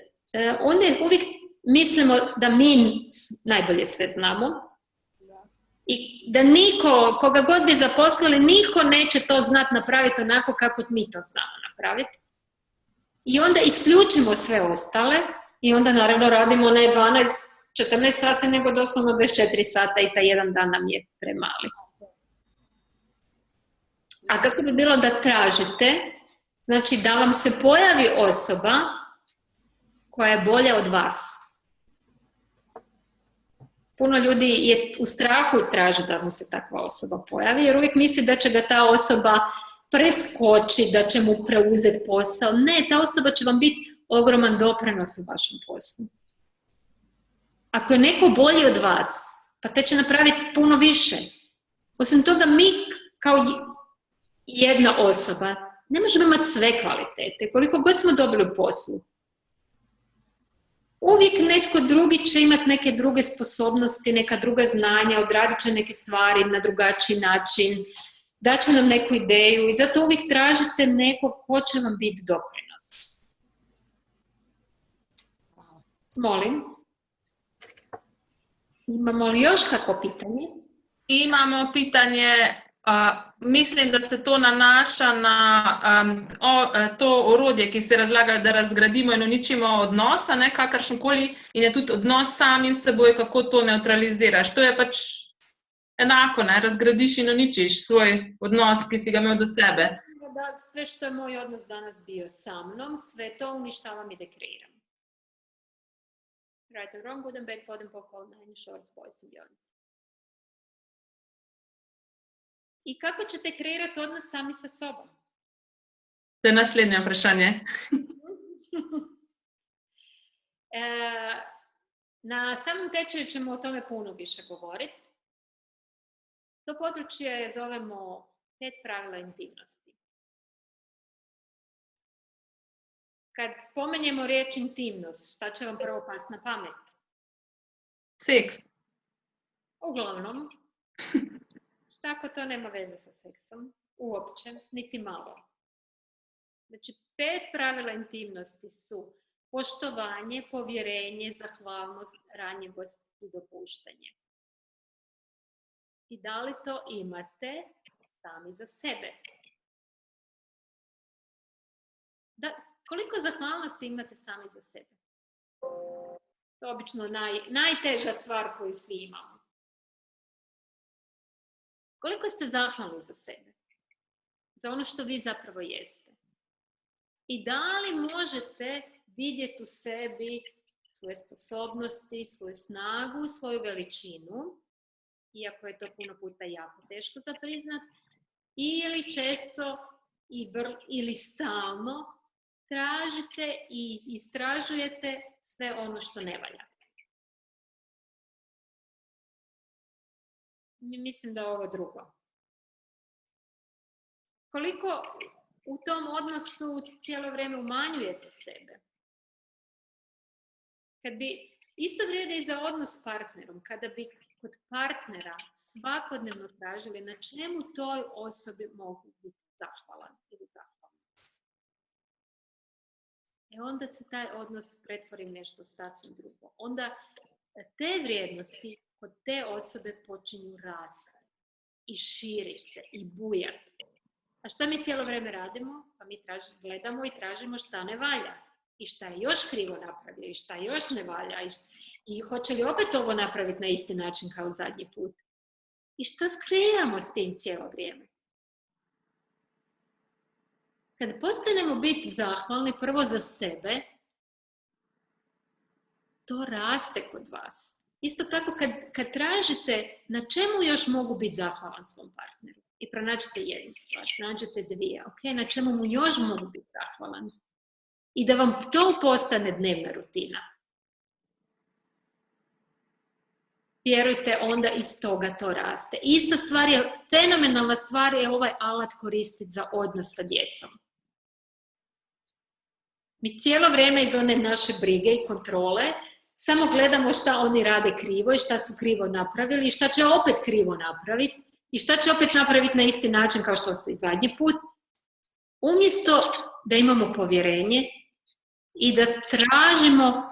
onda uvijek mislimo da mi najbolje sve znamo i da niko, koga god bi zaposlili, niko neće to znati napraviti onako kako mi to znamo napraviti. I onda isključimo sve ostale i onda naravno radimo ne 12-14 sati, nego doslovno 24 sata i taj jedan dan nam je premali. A kako bi bilo da tražite, znači da vam se pojavi osoba koja je bolja od vas. Puno ljudi je u strahu i traži da mu se takva osoba pojavi, jer uvijek misli da će ga ta osoba preskočiti, da će mu preuzeti posao. Ne, ta osoba će vam biti ogroman doprinos u vašem poslu. Ako je neko bolji od vas, pa te će napraviti puno više. Osim toga, mi kao jedna osoba ne možemo imati sve kvalitete, koliko god smo dobili u poslu. Uvijek netko drugi će imati neke druge sposobnosti, neka druga znanja, odradit će neke stvari na drugačiji način, daće nam neku ideju i zato uvijek tražite nekog ko će vam biti doprinos. Molim. Imamo li još kako pitanje? Imamo pitanje, mislim da se to nanaša na to orodje, ki ste razlagali, da razgradimo in uničimo odnosa, ne, kakršenkoli, in je tudi odnos samim seboj, kako to neutraliziraš. To je pač enako, ne, razgradiš in uničiš svoj odnos, ki si ga imel do sebe. Da, sve što je moj odnos danas bio sa mnom, sve to uništavam i dekreiram. Right and wrong, good and bad, podem poko, nine shorts, boys and beyonds. I kako ćete kreirati odnos sami sa sobom? To je naslednje vprašanje. Na samom tečaju ćemo o tome puno više govoriti. To područje zovemo 5 pravila intimnosti. Kad spomenjemo riječ intimnost, šta će vam prvo pasti na pamet? Seks. Uglavnom. Šta ako to nema veze sa seksom? Uopće, niti malo. Znači, 5 pravila intimnosti su poštovanje, povjerenje, zahvalnost, ranjivost i dopuštanje. I da li to imate sami za sebe? Koliko zahvalnosti imate sami za sebe? To je obično najteža stvar koju svi imamo. Koliko ste zahvalni za sebe? Za ono što vi zapravo jeste? I da li možete vidjeti u sebi svoje sposobnosti, svoju snagu, svoju veličinu, iako je to puno puta jako teško za priznat, ili često ili stalno tražite i istražujete sve ono što ne valja. Mislim da je ovo drugo. Koliko u tom odnosu cijelo vrijeme umanjujete sebe? Kad bi, isto vrijede i za odnos s partnerom, kada bi kod partnera svakodnevno tražili na čemu toj osobi mogu biti zahvalan ili zahvalan. Onda se taj odnos pretvori u nešto sasvim drugo. Onda te vrijednosti kod te osobe počinju rasti i širiti se i bujati. A šta mi cijelo vrijeme radimo? Pa mi gledamo i tražimo šta ne valja. I šta je još krivo napravio, i šta još ne valja, i hoće li opet ovo napraviti na isti način kao zadnji put. I šta skreiramo s tim cijelo vrijeme? Kad postanemo biti zahvalni prvo za sebe, to raste kod vas. Isto tako kad tražite na čemu još mogu biti zahvalan svom partneru i pronađete jednu stvar, pronađete dvije, na čemu mu još mogu biti zahvalan. I da vam to postane dnevna rutina. Vjerujte, onda iz toga to raste. Ista stvar je, fenomenalna stvar je ovaj alat koristiti za odnos sa djecom. Mi cijelo vrijeme iz one naše brige i kontrole samo gledamo šta oni rade krivo i šta su krivo napravili i šta će opet krivo napraviti i šta će opet napraviti na isti način kao što su i zadnji put. Umjesto da imamo povjerenje i da tražimo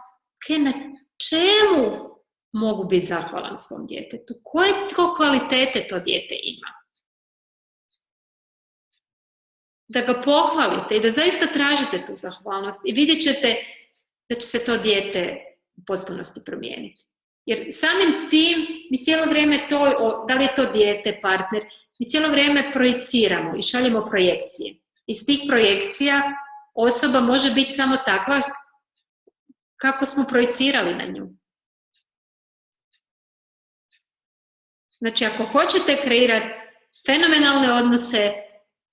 na čemu mogu biti zahvalan svom djetetu, koje to kvalitete to dijete ima. Da ga pohvalite i da zaista tražite tu zahvalnost i vidjet ćete da će se to dijete u potpunosti promijeniti. Jer samim tim mi cijelo vrijeme to, da li je to dijete, partner, mi cijelo vrijeme projiciramo i šaljemo projekcije. Iz tih projekcija osoba može biti samo takva kako smo projicirali na nju. Znači, ako hoćete kreirati fenomenalne odnose,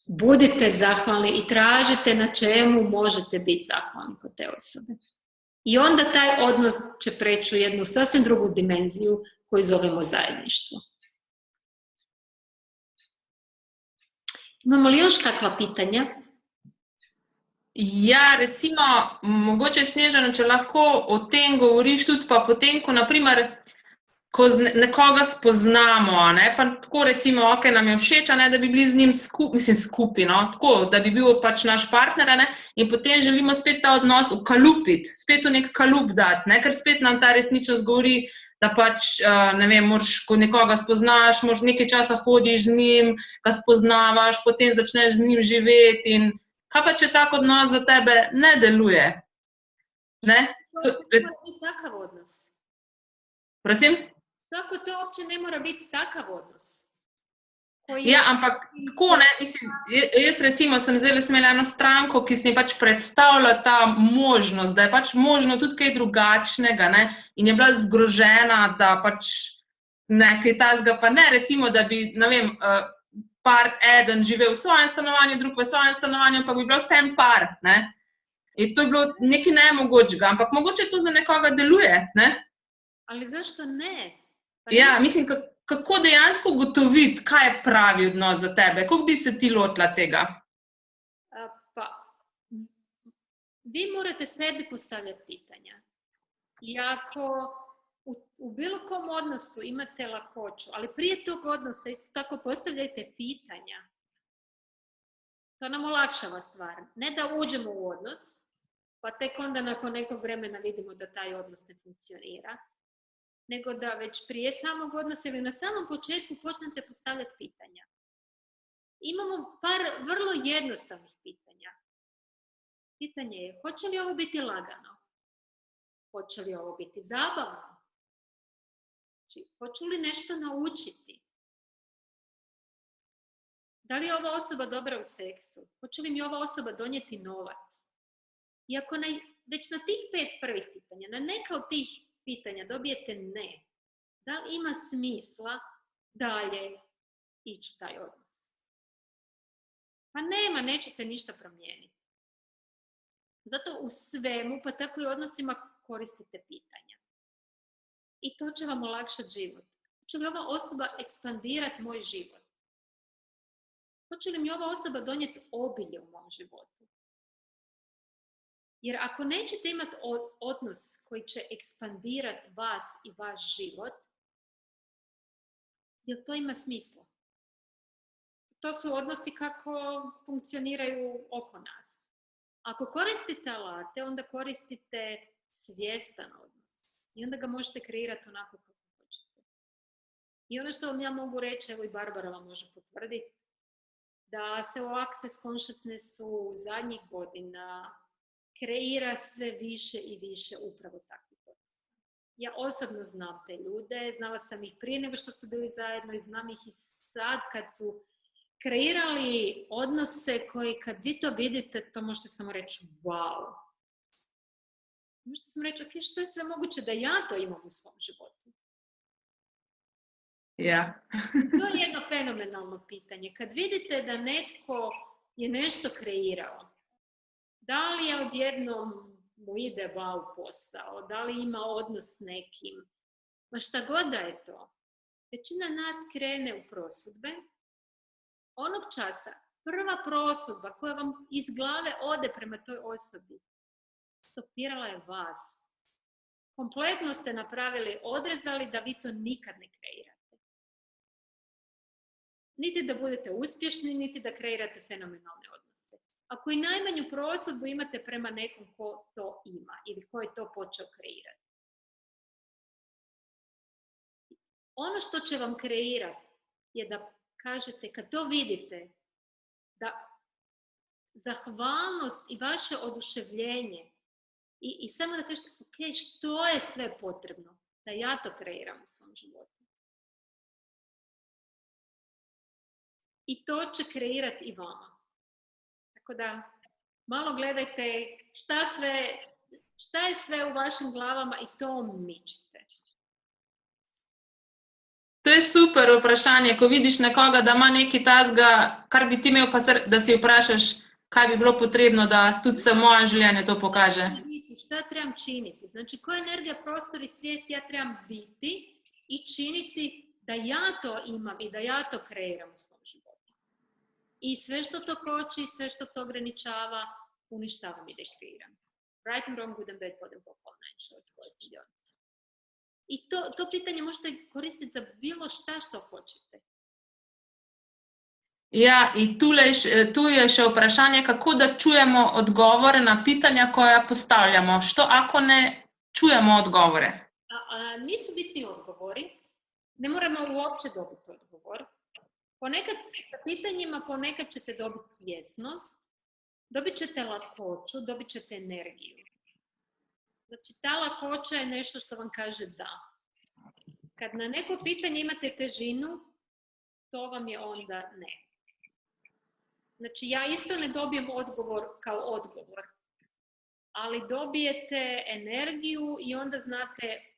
budite zahvalni i tražite na čemu možete biti zahvalni kod te osobe. I onda taj odnos će preći u jednu sasvim drugu dimenziju koju zovemo zajedništvo. Imamo li još kakva pitanja? Ja, recimo, mogoče Snežana, če lahko o tem govoriš tudi pa potem, ko naprimer, ko nekoga spoznamo, ne, pa tako recimo, ok, nam je všeč, ne, da bi bili z njim skupaj, no, tako, da bi bil pač naš partner, ne, in potem želimo spet ta odnos ukalupiti, spet v nek kalup dati, ne, ker spet nam ta resničnost govori, da pač, ne vem, ko nekoga spoznaš, moraš nekaj časa hodiš z njim, ga spoznavaš, potem začneš z njim živeti in kaj pa, če tak odnos za tebe ne deluje? Ne? To ne mora biti takav odnos. Prosim? Tako to uopće ne mora biti takav odnos. Ja, ampak tako, ne, mislim, jaz recimo sem zdaj imela eno stranko, ki si mi pač predstavlja ta možnost, da je pač možno tudi kaj drugačnega, ne, in je bila zgrožena, da pač nekaj tazga, pa ne, recimo, da bi, ne vem, eden živel v svojem stanovanju, drug v svojem stanovanju, pa bi bilo vsem par, ne. In to je bilo nekaj nemogočega, ampak mogoče to za nekoga deluje, ne. Ali zašto ne? Ja, mislim, kako dejansko ugotoviti, kaj je pravi odnos za tebe? Kako bi se ti lotila tega? Pa, vi morate sebi postavljati pitanja. I ako u bilo kom odnosu imate lakoću, ali prije tog odnosa isto tako postavljajte pitanja. To nam olakšava stvar. Ne da uđemo u odnos, pa tek onda nakon nekog vremena vidimo da taj odnos ne funkcionira, nego da već prije samog odnosa ili na samom početku počnete postavljati pitanja. Imamo par vrlo jednostavnih pitanja. Pitanje je, hoće li ovo biti lagano? Hoće li ovo biti zabavno? Znači, hoću li nešto naučiti? Da li je ova osoba dobra u seksu? Hoće li mi ova osoba donijeti novac? I ako već na tih 5 prvih pitanja, na neka od tih pitanja dobijete ne, da li ima smisla dalje ići u taj odnos? Pa nema, neće se ništa promijeniti. Zato u svemu, pa tako i u odnosima, koristite pitanja. I to će vam olakšati život. Hoće li ova osoba ekspandirati moj život? Hoće li mi ova osoba donijeti obilje u mom životu? Jer ako nećete imati odnos koji će ekspandirati vas i vaš život, jel to ima smisla? To su odnosi kako funkcioniraju oko nas. Ako koristite alate, onda koristite svjestan odnos. I onda ga možete kreirati onako kako hoćete. I ono što vam ja mogu reći, evo i Barbara vam može potvrditi, da se u Access Consciousnessu zadnjih godina kreira sve više i više upravo takvih odnosa. Ja osobno znam te ljude, znala sam ih prije nego što su bili zajedno i znam ih i sad kad su kreirali odnose koji kad vi to vidite, to možete samo reći wow. Možete samo reći, ok, što je sve moguće da ja to imam u svom životu? Ja. To je jedno fenomenalno pitanje. Kad vidite da netko je nešto kreirao, da li je odjednom mu ide wow posao, da li ima odnos s nekim, ma šta god da je to, većina nas krene u prosudbe. Onog časa, prva prosudba koja vam iz glave ode prema toj osobi, stopirala je vas. Kompletno ste napravili, odrezali da vi to nikad ne kreirate. Niti da budete uspješni, niti da kreirate fenomenalne odnose. Ako i najmanju prosudbu imate prema nekom ko to ima ili ko je to počeo kreirati. Ono što će vam kreirati je da kažete, kad to vidite, da zahvalnost i vaše oduševljenje i samo da kažete, ok, što je sve potrebno da ja to kreiram u svom životu. I to će kreirati i vama. Tako da, malo gledajte šta je sve u vašim glavama i to mičite. To je super vprašanje, ko vidiš nekoga, da ima nekaj tazga, kar bi ti imel, pa da si vprašaš, kaj bi bilo potrebno, da tudi se moje življenje to pokaže. Šta trebam činiti? Znači, koja energija, prostor i svijest ja trebam biti i činiti da ja to imam i da ja to kreiram u svom životu. I sve što to koči, sve što to ograničava, uništavam i dekreiram. Right and wrong, good and bad, podem popol, I to pitanje možete koristiti za bilo šta što hoćete. Ja, in tu je še vprašanje, kako da čujemo odgovore na pitanja, koja postavljamo. Što ako ne čujemo odgovore? Nisu bitni odgovori. Ne moramo uopće dobiti odgovor. Ponekad sa pitanjima ponekad ćete dobiti svjesnost, dobit ćete lakoću, dobit ćete energiju. Znači, ta lakoća je nešto što vam kaže da. Kad na neko pitanje imate težinu, to vam je onda ne. Znači, ja isto ne dobijem odgovor kao odgovor, ali dobijete energiju i onda znate,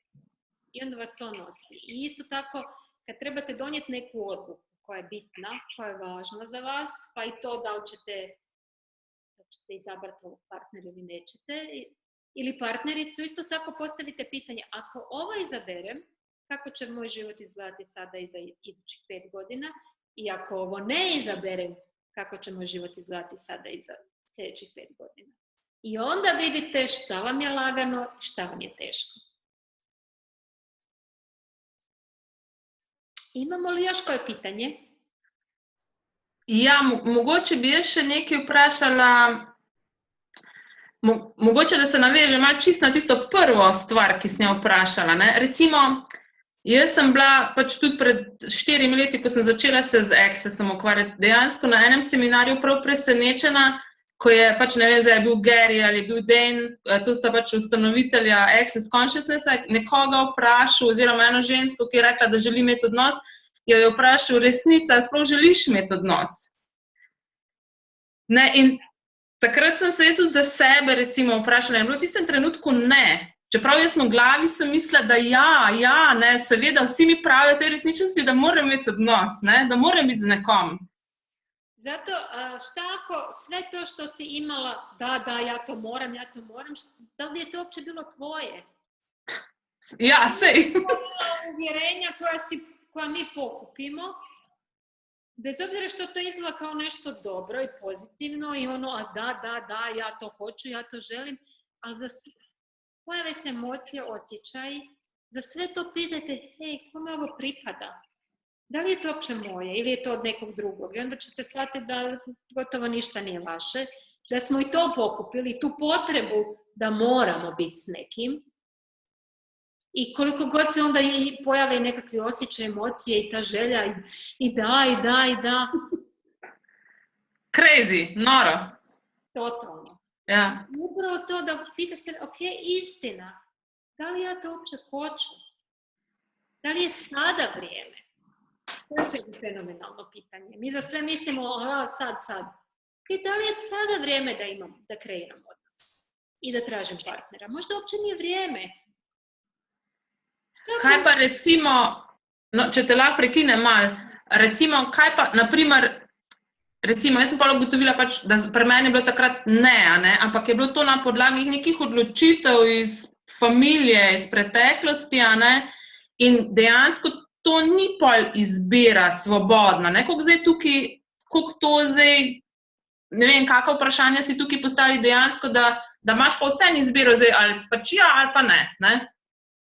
i onda vas to nosi. I isto tako, kad trebate donijeti neku odluku koja je bitna, koja je važna za vas, pa i to da li ćete izabrati ovog partnera ili nećete, ili partnericu, isto tako postavite pitanje, ako ovo izaberem, kako će moj život izgledati sada i za idućih 5 godina, i ako ovo ne izaberem, kako će moj život izgledati sada i za sljedećih 5 godina. I onda vidite šta vam je lagano, šta vam je teško. Imamo li još koje pitanje? Ja, mogoče bi jaz še nekaj vprašala, mogoče da se naveže malo čisto na tisto prvo stvar, ki sem jo vprašala. Ne? Recimo, jaz sem bila pač tudi pred 4 leti, ko sem začela se z Accessom ukvarjati, dejansko na enem seminarju prav presenečena, ko je pač, ne vem, zdaj je bil Gary ali je bil Dane, to sta pač ustanovitelja Access Consciousnessa, nekoga vprašal, oziroma eno žensko, ki je rekla, da želi imeti odnos, jo je vprašal, resnica, sploh želiš imeti odnos? Ne, in takrat sem se tudi za sebe, recimo, vprašala, in v tistem trenutku ne. Čeprav jaz v glavi sem mislila, da ja, ne, seveda, vsi mi pravijo tej resničnosti, da moram imeti odnos, ne, da moram biti z nekom. Zato šta ako sve to što si imala, da, ja to moram, da li je to uopće bilo tvoje? Ja, sej. To je bila uvjerenja koja mi pokupimo, bez obzira što to izgleda kao nešto dobro i pozitivno i ono, da, ja to hoću, ja to želim, ali pojave se emocije, osjećaj, za sve to pitajte, hej, kome ovo pripada? Da li je to uopće moje ili je to od nekog drugog? I onda ćete shvatiti da gotovo ništa nije vaše, da smo i to pokupili, tu potrebu da moramo biti s nekim. I koliko god se onda i pojave nekakve osjećaje, emocije i ta želja i da. Crazy, noro. Totalno. Ja. I upravo to da pitaš se, ok, istina, da li ja to uopće hoću? Da li je sada vrijeme? To je fenomenalno pitanje. Mi za sve mislimo, sad. Okay, da li je sada vrijeme da kreiram odnos i da tražim partnera? Možda uopće nije vrijeme. Kaj pa recimo, če te lahko prekinem malo, recimo, kaj pa, naprimer, recimo, jaz sem pa ugotovila pač, da pri meni je bilo takrat ne, ampak je bilo to na podlagi nekih odločitev iz familije, iz preteklosti, in dejansko to ni pol izbira svobodna, koliko zdaj tukaj, koliko to zdaj, ne vem, kakva vprašanja si tukaj postavi dejansko, da imaš pa vse izbiro zdaj, ali pač ja, ali pa ne.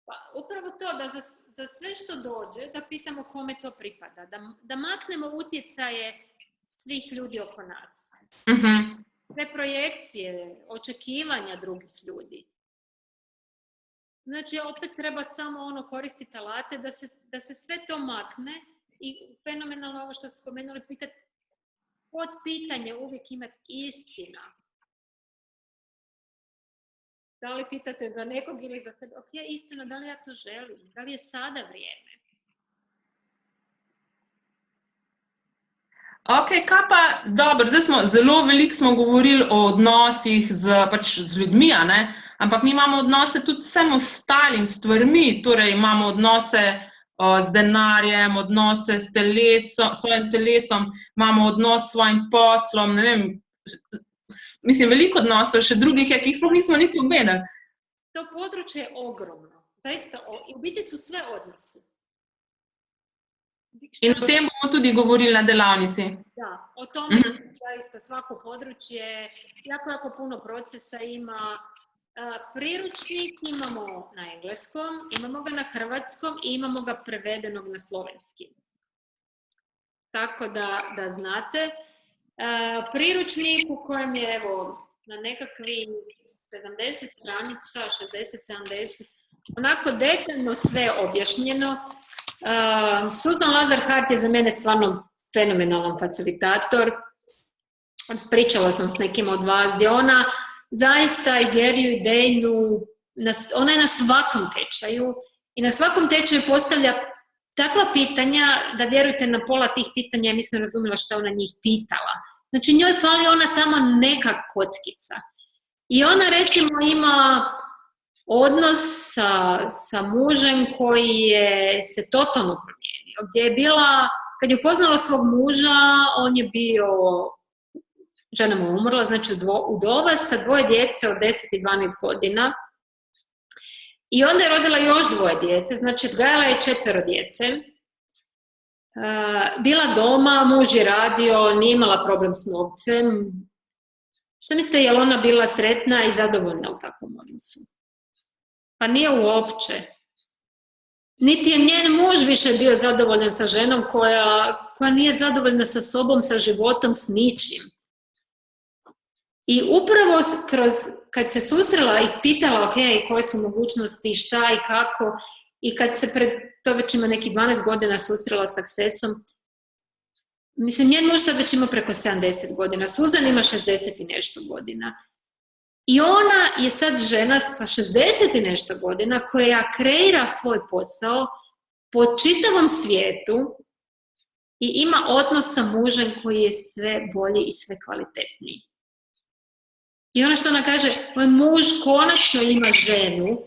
Pa upravo to, da za sve što dođe, da pitamo kome to pripada, da maknemo utjecaje svih ljudi oko nas. Sve projekcije, očekivanja drugih ljudi. Znači, opet treba samo koristiti alate da se sve to makne i fenomenalno ovo što ste spomenuli, pitati pod pitanje uvijek imati istina. Da li pitate za nekog ili za sebe? Ok, istina, da li ja to želim? Da li je sada vrijeme? Ok, kaj pa, dobro, zdaj zelo veliko govorili o odnosih z ljudmi, ampak mi imamo odnose tudi s vsem ostalim stvarmi, torej imamo odnose z denarjem, odnose s svojim telesom, imamo odnos s svojim poslom, ne vem, mislim, veliko odnosov, še drugih je, ki jih sploh nismo niti omenili. To područje je ogromno, zaista, i u biti su sve odnosi. In o tem bomo tudi govorili na delavnici. Da, o tome zaista svako područje, jako puno procesa ima. Priručnik imamo na engleskom, imamo ga na hrvatskom i imamo ga prevedenog na slovenski. Tako da znate. Priručnik u kojem je na nekakvih 70 stranica, 60-70, onako detaljno sve objašnjeno. Susan Lazar-Hart je za mene stvarno fenomenalan facilitator. Pričala sam s nekim od vas gdje ona zaista i Garyju i Daneu, ona je na svakom tečaju i na svakom tečaju postavlja takva pitanja da vjerujte na pola tih pitanja ja nisam razumjela šta ona njih pitala. Znači njoj fali ona tamo neka kockica. I ona recimo ima odnos sa mužem koji je se totalno promijenio. Gdje je bila, kad je upoznala svog muža, on je bio, žena mu umrla, znači udovac sa 2 djece od 10 i 12 godina. I onda je rodila još 2 djece, znači odgajala je 4 djece. Bila doma, muž je radio, nije imala problem s novcem. Šta mislite, je li ona bila sretna i zadovoljna u takvom odnosu? Pa nije uopće. Niti je njen muž više bio zadovoljan sa ženom koja nije zadovoljna sa sobom, sa životom, s ničim. I upravo kad se susrela i pitala ok, koje su mogućnosti, šta i kako, i kad se to već ima nekih 12 godina susrela s Accessom, mislim, njen muž sad već ima preko 70 godina, Suzan ima 60 i nešto godina. I ona je sad žena sa 60 i nešto godina koja kreira svoj posao po čitavom svijetu i ima odnos sa mužem koji je sve bolji i sve kvalitetniji. I ono što ona kaže, moj muž konačno ima ženu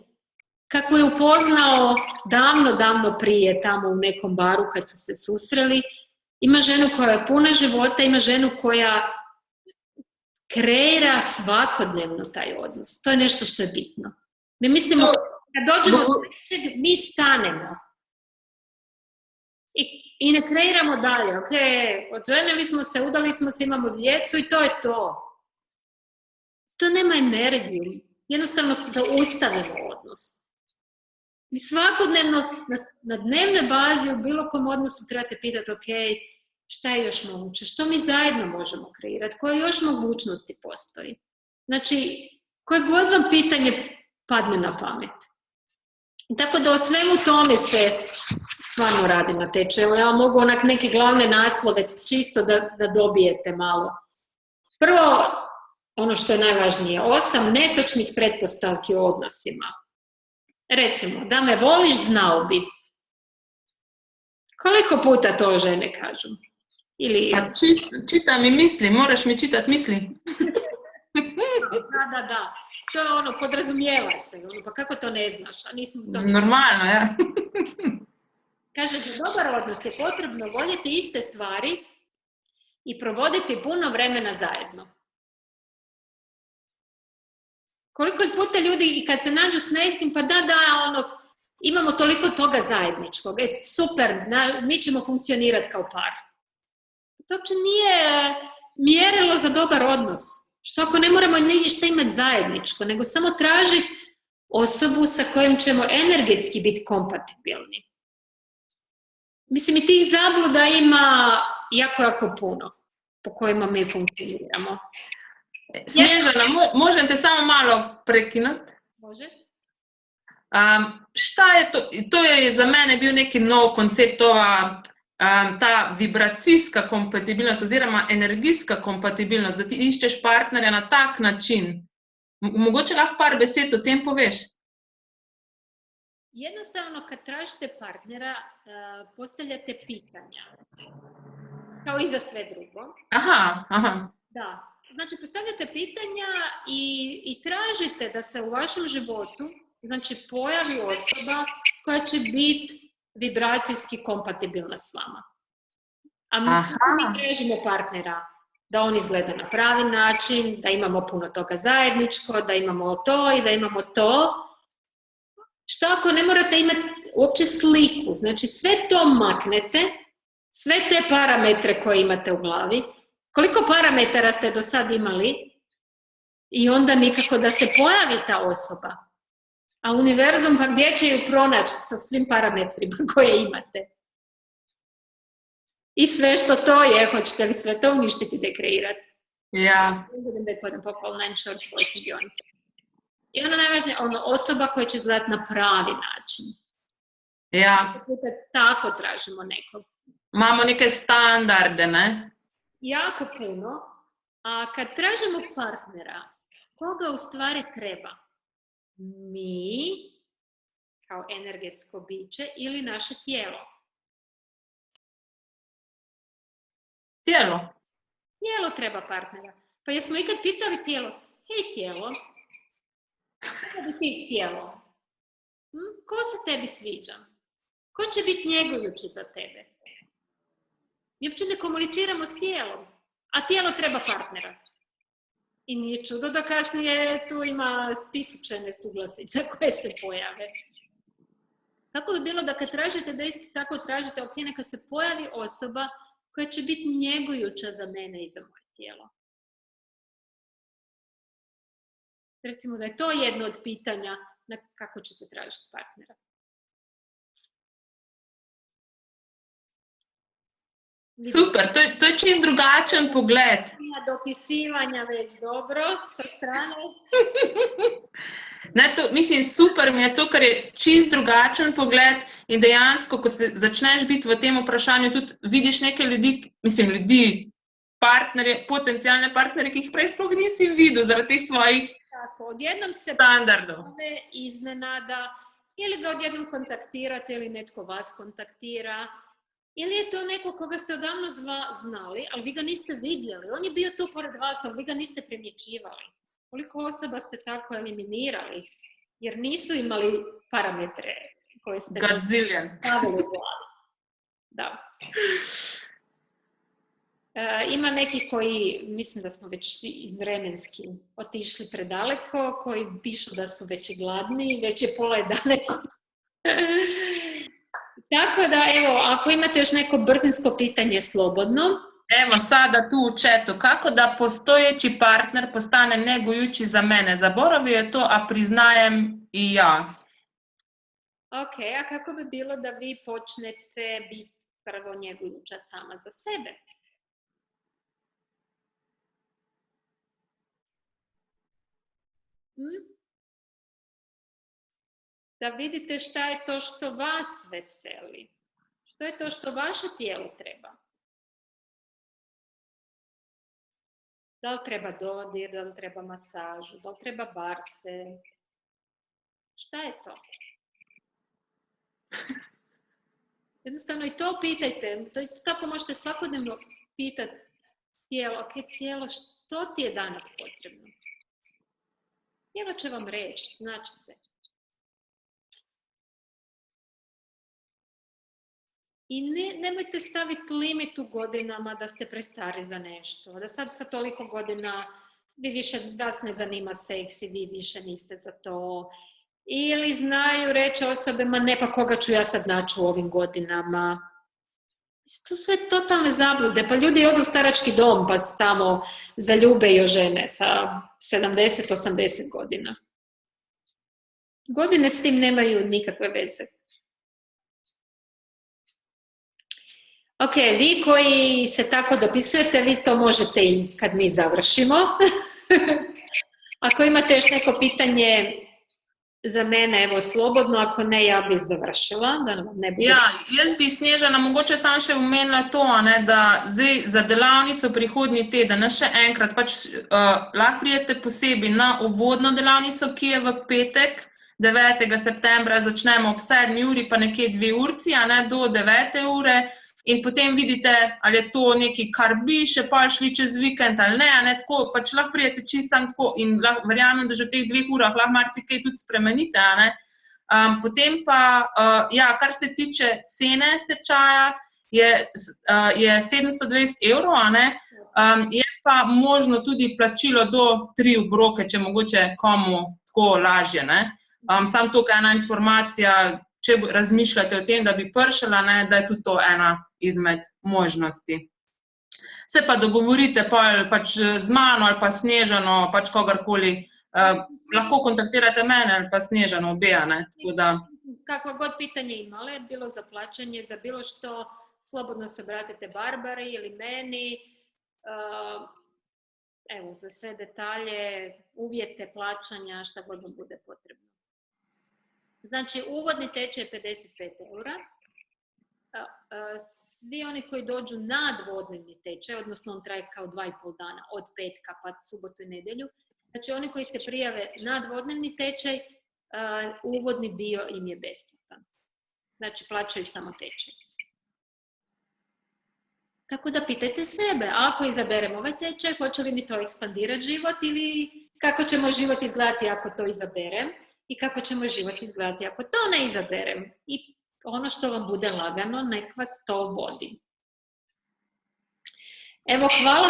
kakvu je upoznao davno prije tamo u nekom baru kad su se susreli. Ima ženu koja je puna života, ima ženu koja kreira svakodnevno taj odnos. To je nešto što je bitno. Mi mislimo, kad dođemo do nečeg, mi stanemo. I ne kreiramo dalje. Ok, odženili smo se, udali smo se, imamo djecu i to je to. To nema energiju. Jednostavno zaustavimo odnos. Mi svakodnevno na dnevnoj bazi u bilo kom odnosu trebate pitati, ok, šta je još moguće, što mi zajedno možemo kreirati, koje još mogućnosti postoji. Znači, koje god vam pitanje padne na pamet. Tako da o svemu tome se stvarno radi na tečaju. Evo, ja vam mogu onak neke glavne naslove čisto da dobijete malo. Prvo, ono što je najvažnije, 8 netočnih pretpostavki o odnosima. Recimo, da me voliš, znao bi. Koliko puta to žene kažu? Ili... Pa čita mi misli, moraš mi čitati misli. Da. To je ono, podrazumijeva se. Ono, pa kako to ne znaš? A nisam to... Normalno, ja. Kaže, za dobar odnos je potrebno voljeti iste stvari i provoditi puno vremena zajedno. Koliko puta ljudi, i kad se nađu s nekim, pa da, ono, imamo toliko toga zajedničkog. Super, mi ćemo funkcionirati kao par. To uopće nije mjerilo za dobar odnos. Što ako ne moramo ništa imati zajedničko, nego samo tražiti osobu sa kojom ćemo energetski biti kompatibilni. Mislim, i tih zabluda ima jako puno po kojima mi funkcioniramo. Snježana, možem te samo malo prekinuti? Može. Šta je to? To je za mene bil neki nov koncept, ta vibracijska kompatibilnost oziroma energijska kompatibilnost, da ti iščeš partnerja na tak način. Mogoče lahko par besed o tem poveš? Jednostavno, kad tražite partnera, postavljate pitanja. Kao i za sve drugo. Aha. Da. Znači, postavljate pitanja i tražite da se u vašem životu, znači, pojavi osoba koja će biti vibracijski kompatibilna s vama. A mi tražimo partnera da on izgleda na pravi način, da imamo puno toga zajedničko, da imamo to i da imamo to. Što ako ne morate imati uopće sliku? Znači, sve to maknete, sve te parametre koje imate u glavi. Koliko parametara ste do sad imali i onda nikako da se pojavi ta osoba? A univerzum, pa gdje će ju pronaći sa svim parametrima koje imate? I sve što to je, hoćete li sve to uništiti i dekreirati? Ja. I ono najvažnije, osoba koja će izgledati na pravi način. Ja. Tako tražimo nekog. Imamo neke standarde, ne? Jako puno. A kad tražimo partnera, koga u stvari treba? Mi, kao energetsko biće, ili naše tijelo? Tijelo. Tijelo treba partnera. Pa jesmo ikad pitali tijelo, hej tijelo, kako bi ti htjelo? Ko se tebi sviđa? Ko će biti njegujući za tebe? Mi uopće ne komuniciramo s tijelom, a tijelo treba partnera. I nije čudo da kasnije tu ima 1000 nesuglasica koje se pojave. Kako bi bilo da kad tražite, da isto tako tražite, ok, neka se pojavi osoba koja će biti njegujuća za mene i za moje tijelo. Recimo da je to jedno od pitanja na kako ćete tražiti partnera. Super, to je čist drugačen pogled. Dopisivanja već dobro sa strane. Ne, mislim, super mi je to, ker je čist drugačen pogled in dejansko, ko se začneš biti v tem vprašanju, tudi vidiš nekaj ljudi, partnerje, potencijalne partnerje, ki jih prej sploh nisi videl zaradi teh svojih odjednom se standardov. Iznenada, ili ga odjednom kontaktirate, ili netko vas kontaktira, ili je to neko koga ste odavno znali, ali vi ga niste vidjeli. On je bio tu pored vas, ali vi ga niste primjećivali. Koliko osoba ste tako eliminirali, jer nisu imali parametre koje ste stavili u glavi. Da. Ima neki koji, mislim da smo već vremenski otišli predaleko, koji pišu da su već i gladni, već je 10:30. Tako da, evo, ako imate još neko brzinsko pitanje, slobodno. Evo sada tu u chatu, kako da postojeći partner postane negujući za mene? Zaboravio je to, a priznajem i ja. Ok, a kako bi bilo da vi počnete biti prvo njegujuća sama za sebe? Da vidite šta je to što vas veseli. Što je to što vaše tijelo treba. Da li treba dodir, da li treba masažu, da li treba barse. Šta je to? Jednostavno i to pitajte. To isto tako možete svakodnevno pitati tijelo. Ok, tijelo, što ti je danas potrebno? Tijelo će vam reći, značite. I nemojte staviti limit u godinama da ste prestari za nešto. Da sad sa toliko godina vas ne zanima seks i vi više niste za to. Ili znaju reći osobe, ma ne pa koga ću ja sad naći u ovim godinama. To su sve totalne zablude. Pa ljudi odu u starački dom pa se tamo zaljube i ožene sa 70-80 godina. Godine s tim nemaju nikakve veze. Ok, vi koji se tako dopisujete, vi to možete i kad mi završimo. Ako imate još neko pitanje za mene, evo slobodno, ako ne, ja bi završila. Da ne bude... Ja, jaz bi Snežana mogoče samo še omenila to, da zdaj za delavnico prihodnji teden, še enkrat, lahko prijete posebej na uvodno delavnico, ki je v petek, 9. septembra, začnemo ob 7. uri, pa nekje 2 urci, do 9. ure. In potem vidite, ali je to nekaj, kar bi še pa šli čez vikend ali ne, tako, pač lahko prijete čisto tako in verjamem, da že v teh 2 urah lahko marsikaj tudi spremenite, Potem pa, kar se tiče cene tečaja, je 720 €, je pa možno tudi plačilo do 3 obroke, če mogoče komu tako lažje, Samo tukaj ena informacija, če razmišljate o tem, da bi pršala, da je tudi to ena izmed možnosti. Se pa dogovorite pač z mano ali pa Snežano, pač kogarkoli, lahko kontaktirate mene ali pa Snežano, obe, tako da... Kakvo god pitanje imale, bilo za plaćanje, za bilo što, slobodno se obratite Barbari ili meni. Evo, za sve detalje, uvjete plaćanja, šta god vam bude potrebno. Znači, uvodni tečaj je 55 €. Svi oni koji dođu na dvodnevni tečaj, odnosno on traje kao 2,5 dana, od petka pa subotu i nedjelju, znači oni koji se prijave na dvodnevni tečaj, uvodni dio im je besplatan. Znači, plaćaju samo tečaj. Tako da pitajte sebe, ako izaberemo ovaj tečaj, hoće li mi to ekspandirati život ili kako će moj život izgledati ako to izaberem i kako će moj život izgledati ako to ne izaberem. I ono što vam bude lagano, nek vas to vodi. Evo,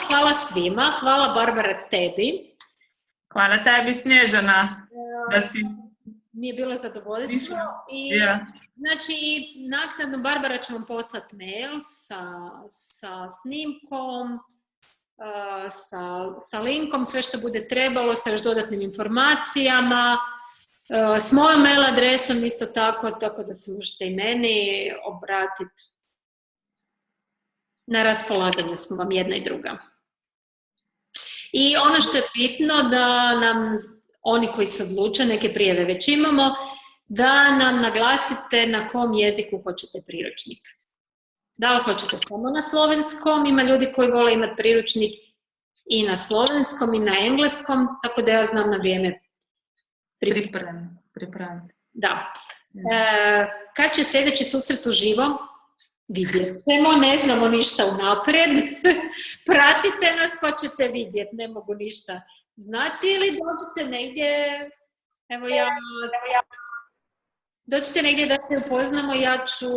hvala svima. Hvala, Barbara, tebi. Hvala tebi, Snežana. Mi je bilo zadovoljstvo. Znači, naknadno Barbara će vam poslati mail sa snimkom, sa linkom, sve što bude trebalo, sa još dodatnim informacijama, s mojom mail adresom isto tako da se možete i meni obratiti. Na raspolaganju smo vam jedna i druga. I ono što je bitno da nam, oni koji se odluče, neke prijave već imamo, da nam naglasite na kom jeziku hoćete priručnik. Da li hoćete samo na slovenskom, ima ljudi koji vole imati priručnik i na slovenskom i na engleskom, tako da ja znam na vrijeme pripraviti. Da. Kad će sljedeći susret uživo? Vidjet ćemo, ne znamo ništa unaprijed. Pratite nas pa ćete vidjeti, ne mogu ništa znati, ili dođite negdje, evo ja, dođite negdje da se upoznamo, ja ću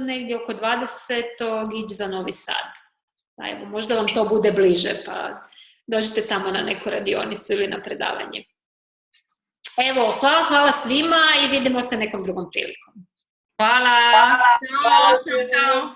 negdje oko 20. ići za Novi Sad. Pa evo, možda vam to bude bliže, pa dođite tamo na neku radionicu ili na predavanje. Evo, hvala svima i vidimo se nekom drugom prilikom. Hvala. Ćao.